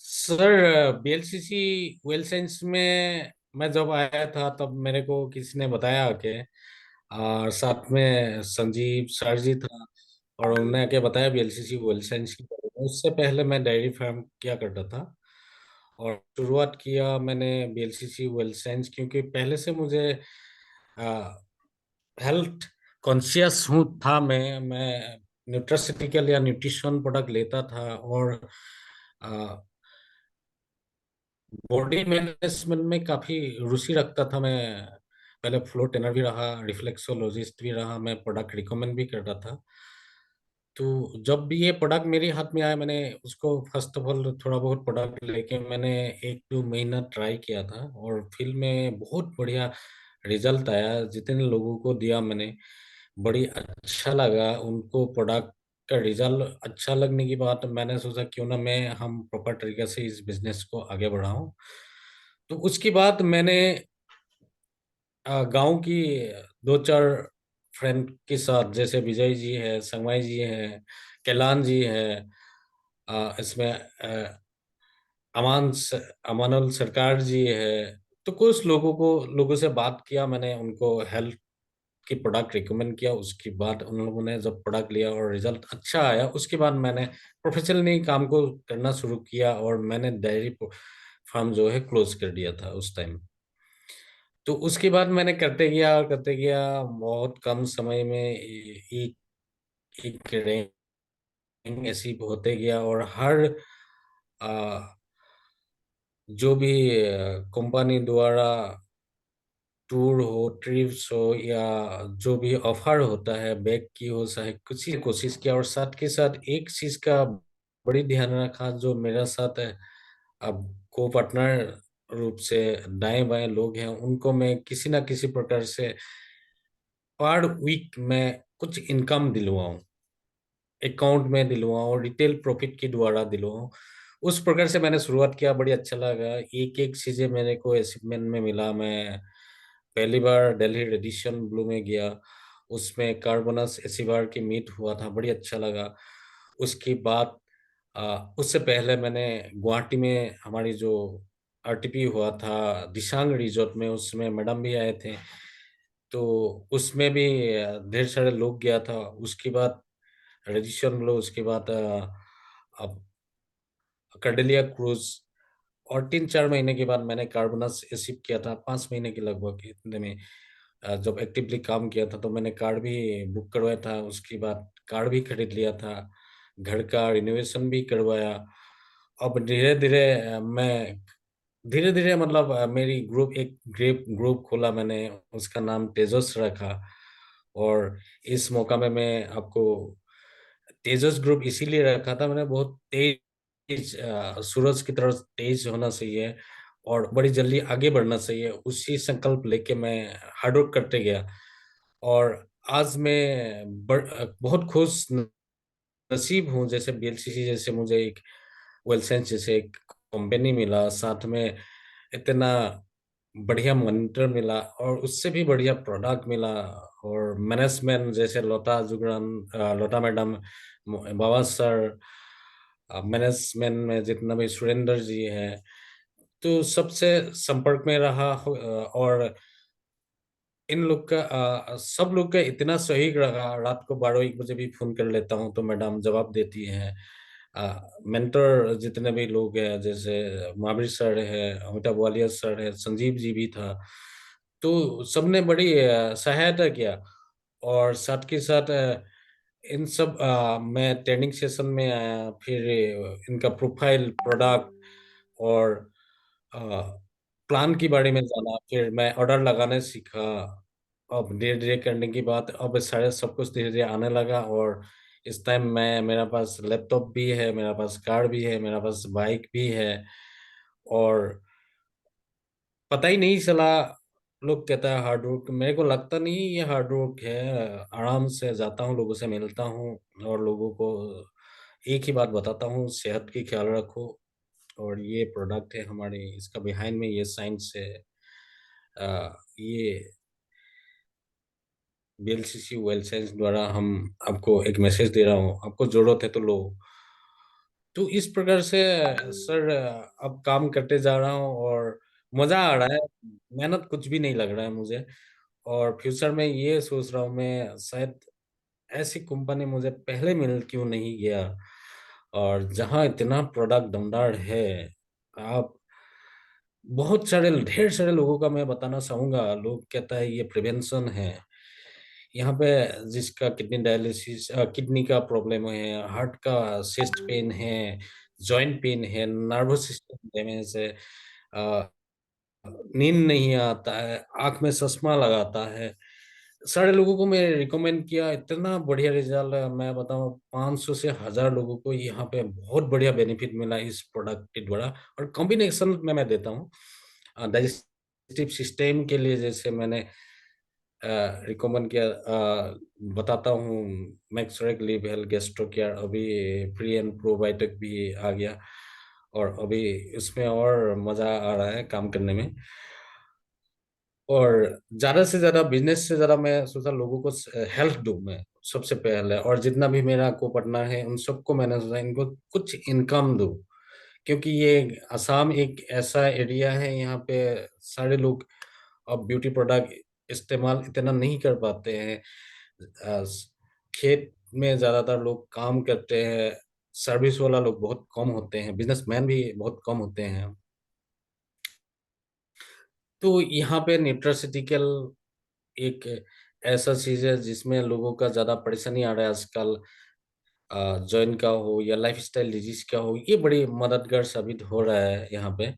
सर। बीएलसीसी वेल साइंस में मैं जब आया था तब मेरे को किसी ने बताया कि और साथ में संजीव सर जी था और उन्होंने आके बताया बीएलसीसी वेल साइंस के बारे में। उससे पहले मैं डेयरी फार्म किया करता था और शुरुआत किया मैंने बीएलसीसी वेल साइंस क्योंकि पहले से मुझे हेल्थ कॉन्शियस हूँ था। मैं न्यूट्रास्यूटिकल या न्यूट्रिशन प्रोडक्ट लेता था और बॉडी मैनेजमेंट में काफी रुचि रखता था। मैं पहले फ्लोर ट्रेनर भी रहा, रिफ्लेक्सोलॉजिस्ट भी रहा, मैं प्रोडक्ट रिकमेंड भी करता था। तो जब भी ये प्रोडक्ट मेरे हाथ में आया मैंने उसको फर्स्ट ऑफ ऑल थोड़ा बहुत प्रोडक्ट लेके मैंने 1-2 महीना ट्राई किया था और फिर में बहुत बढ़िया रिजल्ट आया। जितने लोगों को दिया मैंने बड़ी अच्छा लगा उनको प्रोडक्ट का रिजल्ट। अच्छा लगने की बात मैंने सोचा क्यों ना मैं हम प्रॉपर तरीके से इस बिजनेस को आगे बढ़ाऊं। तो उसके बाद मैंने गांव की 2-4 फ्रेंड के साथ जैसे विजय जी है, संगवाई जी है, कैलान जी है, इसमें अमानुल सरकार जी है, तो कुछ लोगों से बात किया मैंने, उनको हेल्थ की प्रोडक्ट रिकमेंड किया। उसके बाद उन लोगों ने जब प्रोडक्ट लिया और रिजल्ट अच्छा आया उसके बाद मैंने प्रोफेशनली काम को करना शुरू किया और मैंने डेयरी फार्म जो है क्लोज कर दिया था उस टाइम। तो उसके बाद मैंने करते गया बहुत कम समय में एक एक रैंक ऐसी होते गया और हर जो भी कंपनी द्वारा टूर हो, ट्रिप्स हो या जो भी ऑफर होता है बैग की हो चाहे कुछ ही कोशिश किया और साथ के साथ एक चीज का बड़ी ध्यान रखा जो मेरा साथ है अब को पार्टनर रूप से दाएं बाएं लोग हैं उनको मैं किसी ना किसी प्रकार से पर वीक में कुछ इनकम दिलवाऊं, अकाउंट में दिलवाऊं, रिटेल प्रॉफिट के द्वारा दिलवाऊं। उस प्रकार से मैंने शुरुआत किया, बड़ी अच्छा लगा। एक एक चीजें मेरे को अचीवमेंट में मिला। मैं पहली बार दिल्ली रेडिशन ब्लू में गया, उसमें कार्बोनस एसीबार की मीट हुआ था, बड़ी अच्छा लगा। उसके बाद उससे पहले मैंने गुवाहाटी में हमारी जो आरटीपी हुआ था दिशांग रिजॉर्ट में, उसमें मैडम भी आए थे, तो उसमें भी ढेर सारे लोग गया था। उसके बाद रजिस्ट्रेशन लो, उसके बाद अब कर्डेलिया क्रूज और 3-4 महीने के बाद मैंने कार्बोनस रिसीव किया था, 5 महीने के लगभग इतने में जब एक्टिवली काम किया था तो मैंने कार्ड भी बुक करवाया था। उसके बाद कार्ड भी खरीद लिया था, घर का रिनोवेशन भी करवाया। अब धीरे धीरे मैं धीरे धीरे मतलब मेरी एक ग्रुप खोला मैंने, उसका नाम तेजस रखा। और इस मौका में मैं आपको तेजस ग्रुप इसीलिए रखा था, मैंने बहुत तेज सूरज की तरह तेज होना चाहिए और बड़ी जल्दी आगे बढ़ना चाहिए, उसी संकल्प लेके मैं हार्ड वर्क करते गया। और आज मैं बहुत खुश नसीब हूँ, जैसे बीएलसीसी जैसे मुझे एक वेलसेंस जैसे एक कंपनी मिला, साथ में इतना बढ़िया मॉनिटर मिला और उससे भी बढ़िया प्रोडक्ट मिला, और मैनेजमेंट जैसे लता जुगरान, लता मैडम, बाबा सर, मैनेजमेंट में जितना भी सुरेंद्र जी है, तो सबसे संपर्क में रहा और इन लोग का सब लोग का इतना सही रहा। रात को 12-1 बजे भी फोन कर लेता हूँ तो मैडम जवाब देती हैं। मेंटर जितने भी लोग हैं, जैसे महावीर सर है, अमिताभ वालिया सर है, संजीव जी भी था, तो सबने बड़ी सहायता किया। और साथ के साथ इन सब मैं ट्रेनिंग सेशन में आया, फिर इनका प्रोफाइल, प्रोडक्ट और प्लान के बारे में जाना, फिर मैं ऑर्डर लगाने सीखा। अब धीरे-धीरे करने के बाद अब सारे सब कुछ धीरे-धीरे आने लगा, और इस टाइम मेरे पास लैपटॉप भी है, मेरे पास कार भी है, मेरे पास बाइक भी है, और पता ही नहीं चला। लोग कहता है हार्ड वर्क, मेरे को लगता नहीं ये हार्ड वर्क है। आराम से जाता हूँ, लोगों से मिलता हूँ और लोगों को एक ही बात बताता हूँ, सेहत की ख्याल रखो। और ये प्रोडक्ट है हमारी, इसका बिहाइंड में ये साइंस है। ये बीएलसीसी वेल साइंस द्वारा हम आपको एक मैसेज दे रहा हूँ, आपको जरूरत है तो लो। तो इस प्रकार से सर अब काम करते जा रहा हूँ और मजा आ रहा है, मेहनत कुछ भी नहीं लग रहा है मुझे। और फ्यूचर में ये सोच रहा हूँ मैं, शायद ऐसी कंपनी मुझे पहले मिल क्यों नहीं गया, और जहाँ इतना प्रोडक्ट दमदार है। आप बहुत सारे ढेर सारे लोगों का मैं बताना चाहूंगा, लोग कहता है ये प्रिवेंशन है। यहाँ पे जिसका किडनी डायलिसिस, किडनी का प्रॉब्लम है, हार्ट का चेस्ट पेन है, जॉइंट पेन है, नर्वस सिस्टम डैमेज है, नींद नहीं आता है, आंख में चश्मा लगाता है, सारे लोगों को मैं रिकमेंड किया, इतना बढ़िया रिजल्ट है। मैं बताऊं 500 से 1000 लोगों को यहाँ पे बहुत बढ़िया बेनिफिट मिला इस प्रोडक्ट के द्वारा। और कॉम्बिनेशन में मैं देता हूँ डाइजेस्टिव सिस्टम के लिए, जैसे मैंने रिकमेंड किया, बताता हूँ मैक्सरेक लिव हेल्थ गैस्ट्रो केयर, अभी प्री एंड प्रोबायोटिक भी आ गया, और अभी इसमें और मजा आ रहा है काम करने में। और ज्यादा से ज्यादा बिजनेस से ज्यादा मैं सोचा लोगों को हेल्प दूं मैं सबसे पहले, और जितना भी मेरा को पार्टनर है उन सबको मैंने सोचा इनको कुछ इनकम दूं, क्योंकि ये असम एक ऐसा एरिया है, यहाँ पे सारे लोग अब ब्यूटी प्रोडक्ट इस्तेमाल इतना नहीं कर पाते हैं। अ, खेत में ज्यादातर लोग काम करते हैं, सर्विस वाला लोग बहुत कम होते हैं, बिजनेसमैन भी बहुत कम होते हैं। तो यहाँ पे न्यूट्रास्यूटिकल एक ऐसा चीज है जिसमें लोगों का ज्यादा परेशानी आ रहा है आजकल, जॉइंट का हो या लाइफस्टाइल डिजीज का हो, ये बड़ी मददगार साबित हो रहा है यहाँ पे।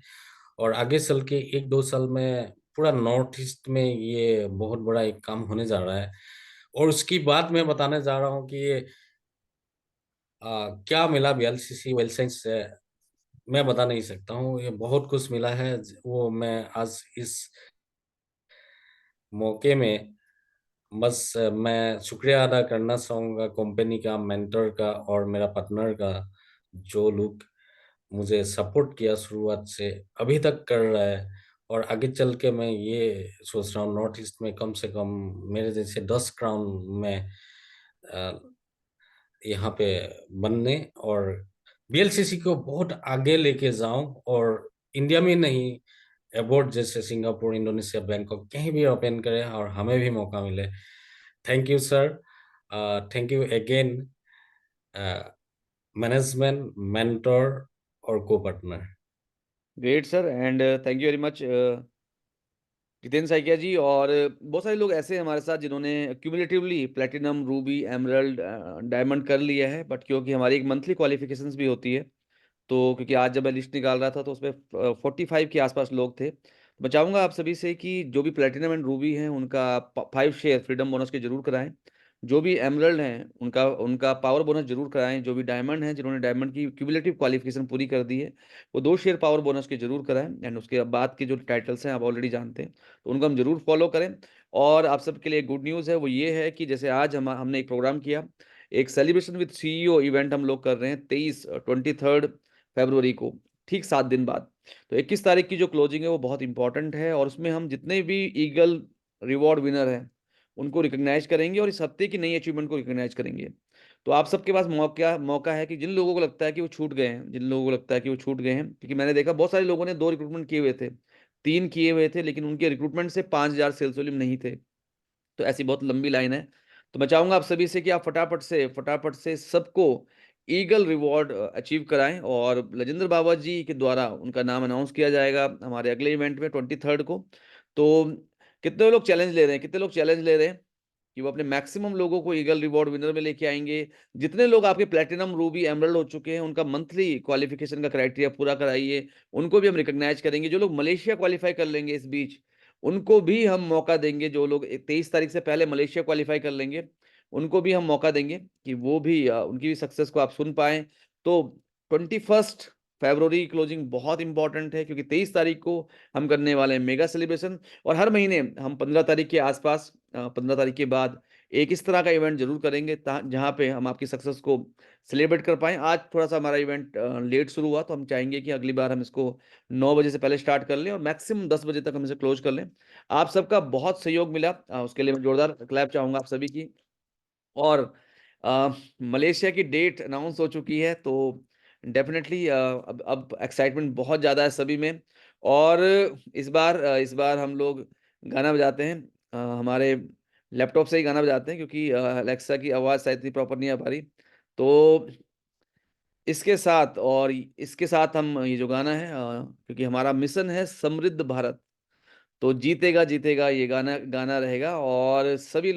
और आगे चल के 1-2 साल में पूरा नॉर्थ ईस्ट में ये बहुत बड़ा एक काम होने जा रहा है। और उसकी बात मैं बताने जा रहा हूँ कि ये क्या मिला बीएलसीसी वेल साइंस से, मैं बता नहीं सकता हूँ। ये बहुत कुछ मिला है, वो मैं आज इस मौके में बस मैं शुक्रिया अदा करना चाहूँगा कंपनी का, मेंटर का और मेरा पार्टनर का, जो लोग मुझे सपोर्ट किया शुरुआत से अभी तक कर रहा है। और आगे चल के मैं ये सोच रहा हूँ नॉर्थ ईस्ट में कम से कम मेरे जैसे 10 क्राउन में यहाँ पे बनने, और बीएलसीसी को बहुत आगे लेके जाऊं, और इंडिया में नहीं अब्रॉड जैसे सिंगापुर, इंडोनेशिया, बैंकॉक कहीं भी ओपन करें और हमें भी मौका मिले। Thank you sir, thank you again management, mentor और co partner. Great sir, and thank you very much Jitendra Saikia ji. और बहुत सारे लोग ऐसे हैं हमारे साथ जिन्होंने cumulatively platinum, ruby, emerald, diamond कर लिया है, बट क्योंकि हमारी एक मंथली क्वालिफिकेशंस भी होती है, तो क्योंकि आज जब मैं लिस्ट निकाल रहा था तो उसमें 45 के आसपास लोग थे। मैं चाहूँगा आप सभी से कि जो भी प्लेटिनम एंड रूबी हैं उनका 5 शेयर फ्रीडम बोनस के जरूर कराएं, जो भी एमरल्ड हैं उनका उनका पावर बोनस जरूर कराएं, जो भी डायमंड हैं जिन्होंने डायमंड की क्यूमुलेटिव क्वालिफिकेशन पूरी कर दी है वो 2 शेयर पावर बोनस के जरूर कराएं। एंड उसके बाद के जो टाइटल्स हैं आप ऑलरेडी जानते हैं, तो उनको हम जरूर फॉलो करें। और आप सबके लिए गुड न्यूज़ है, वो ये है कि जैसे आज हमने एक प्रोग्राम किया एक सेलिब्रेशन विद CEO इवेंट हम लोग कर रहे हैं 23 फरवरी को, ठीक 7 दिन बाद। तो 21 तारीख की जो क्लोजिंग है वो बहुत इंपॉर्टेंट है, और उसमें हम जितने भी ईगल रिवॉर्ड विनर हैं उनको रिकॉग्नाइज करेंगे और इस हफ्ते की नई अचीवमेंट को रिकॉग्नाइज करेंगे। तो आप सबके पास मौका है कि जिन लोगों को लगता है कि वो छूट गए हैं, क्योंकि मैंने देखा बहुत सारे लोगों ने 2 रिक्रूटमेंट किए हुए थे, 3 किए हुए थे, लेकिन उनके रिक्रूटमेंट से 5000 सेल्स वॉल्यूम नहीं थे। तो ऐसी बहुत लंबी लाइन है। तो मैं चाहूंगा आप सभी से कि आप फटाफट से सबको ईगल रिवॉर्ड अचीव कराएं, और लजिंदर बाबा जी के द्वारा उनका नाम अनाउंस किया जाएगा हमारे अगले इवेंट में 23 को। तो कितने लोग चैलेंज ले रहे हैं कि वो अपने मैक्सिमम लोगों को ईगल रिवॉर्ड विनर में लेके आएंगे। जितने लोग आपके प्लेटिनम, रूबी, एमरल्ड हो चुके हैं उनका मंथली क्वालिफिकेशन का क्राइटेरिया पूरा कराइए, उनको भी हम रिकॉग्नाइज करेंगे। जो लोग मलेशिया क्वालिफाई कर लेंगे इस बीच, उनको भी हम मौका देंगे। जो लोग 23 तारीख से पहले मलेशिया क्वालिफाई कर लेंगे उनको भी हम मौका देंगे कि वो भी उनकी भी सक्सेस को आप सुन पाएं। तो 21 फरवरी क्लोजिंग बहुत इंपॉर्टेंट है, क्योंकि 23 तारीख को हम करने वाले हैं मेगा सेलिब्रेशन, और हर महीने हम 15 तारीख के आसपास 15 तारीख के बाद एक इस तरह का इवेंट जरूर करेंगे जहां पे हम आपकी सक्सेस को सेलिब्रेट कर पाएं। आज थोड़ा सा हमारा इवेंट लेट शुरू हुआ, तो हम चाहेंगे कि अगली बार हम इसको 9 बजे से पहले स्टार्ट कर लें और मैक्सिमम 10 बजे तक हम इसे क्लोज कर लें। आप सबका बहुत सहयोग मिला, उसके लिए मैं जोरदार क्लैप चाहूंगा आप सभी की। और मलेशिया की डेट अनाउंस हो चुकी है, तो डेफिनेटली अब एक्साइटमेंट बहुत ज़्यादा है सभी में। और इस बार हम लोग गाना बजाते हैं, हमारे लैपटॉप से ही गाना बजाते हैं, क्योंकि अलेक्सा की आवाज़ शायद इतनी प्रॉपर नहीं आ पा रही। तो इसके साथ हम ये जो गाना है, क्योंकि हमारा मिशन है समृद्ध भारत, तो जीतेगा जीतेगा ये गाना गाना रहेगा। और सभी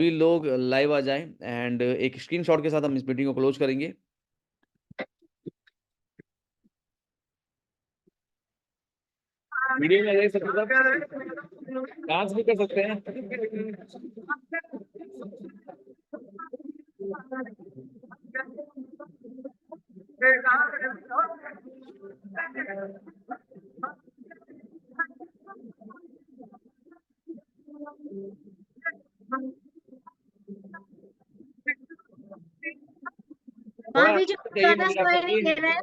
लोग लाइव आ जाएं, एंड एक स्क्रीनशॉट के साथ हम इस मीटिंग को क्लोज करेंगे। वीडियो में देख सकते हैं, डांस भी कर सकते हैं। वहाँ भी जो गाना सुनाई नहीं दे रहा है,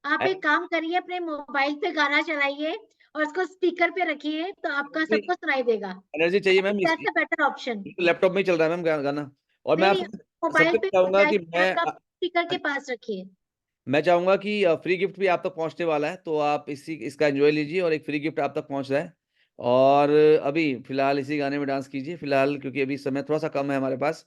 आप एक काम करिए, अपने मोबाइल पे गाना चलाइए और उसको स्पीकर पे रखिए, तो आपका सबको सुनाई देगा। एनर्जी चाहिए ma'am, that's a better option. Laptop में ही चल रहा है मैम गाना। और मैं नहीं, मोबाइल सबसे पे चाहूंगा कि स्पीकर के पास रखिए। मैं चाहूंगा कि फ्री गिफ्ट भी आप तक पहुंचने वाला है, तो आप इसका एंजॉय लीजिए, और एक फ्री गिफ्ट आप तक पहुंच रहा है। और अभी फिलहाल इसी गाने में डांस कीजिए फिलहाल, क्योंकि अभी समय थोड़ा सा कम है हमारे पास।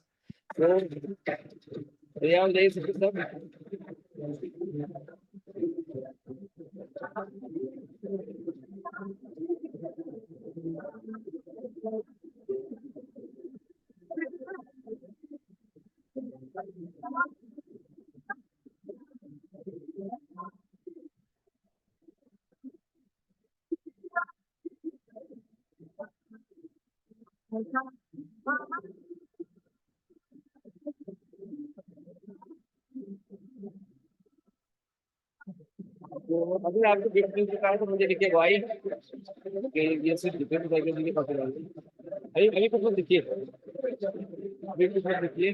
तो अभी आपको गिफ्ट मिल चुका है, तो मुझे लिखिए भाई ये सिर्फ डिफरेंट साइकिल के लिए पॉसिबल है। अभी कुछ मत लिखिए, अभी कुछ मत लिखिए।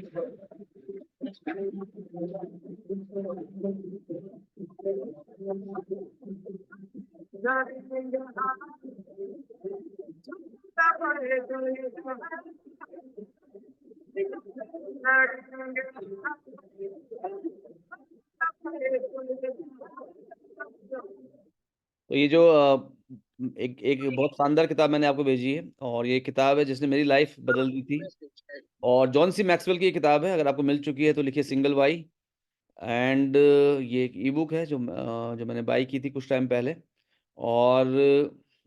तो ये जो एक बहुत शानदार किताब मैंने आपको भेजी है, और ये किताब है जिसने मेरी लाइफ बदल दी थी, और जॉन सी मैक्सवेल की ये किताब है। अगर आपको मिल चुकी है तो लिखिए सिंगल वाई। एंड ये एक ई बुक है जो मैंने बाई की थी कुछ टाइम पहले, और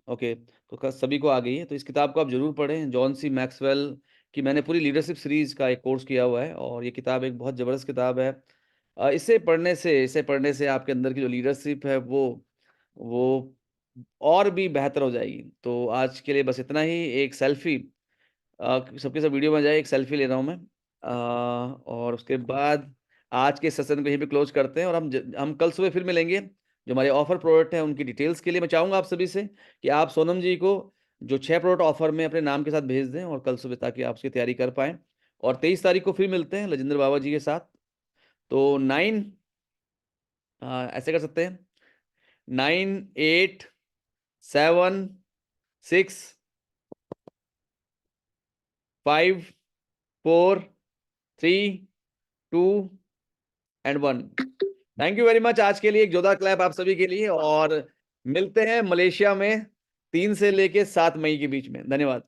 ओके, तो सभी को आ गई है। तो इस किताब को आप जरूर पढ़ें, जॉन सी मैक्सवेल की मैंने पूरी लीडरशिप सीरीज का एक कोर्स किया हुआ है, और ये किताब एक बहुत ज़बरदस्त किताब है। इसे पढ़ने से आपके अंदर की जो लीडरशिप है वो और भी बेहतर हो जाएगी। तो आज के लिए बस इतना ही। एक सेल्फी सबके सब वीडियो में जाए, एक सेल्फी ले रहा हूँ मैं, और उसके बाद आज के सेशन को यहीं पे क्लोज करते हैं, और हम कल सुबह फिर मिलेंगे। जो हमारे ऑफर प्रोडक्ट हैं उनकी डिटेल्स के लिए मैं चाहूँगा आप सभी से कि आप सोनम जी को जो 6 प्रोडक्ट ऑफर में अपने नाम के साथ भेज दें, और कल सुबह ताकि आप उसकी तैयारी कर पाएँ। और 23 तारीख को फिर मिलते हैं लजिंदर बाबा जी के साथ। तो 9 ऐसे कर सकते हैं 9 8 7 6 5 4 3 2 and 1। Thank you very much. आज के लिए एक जोरदार क्लैप आप सभी के लिए, और मिलते हैं मलेशिया में 3 से लेके 7 मई के बीच में। धन्यवाद।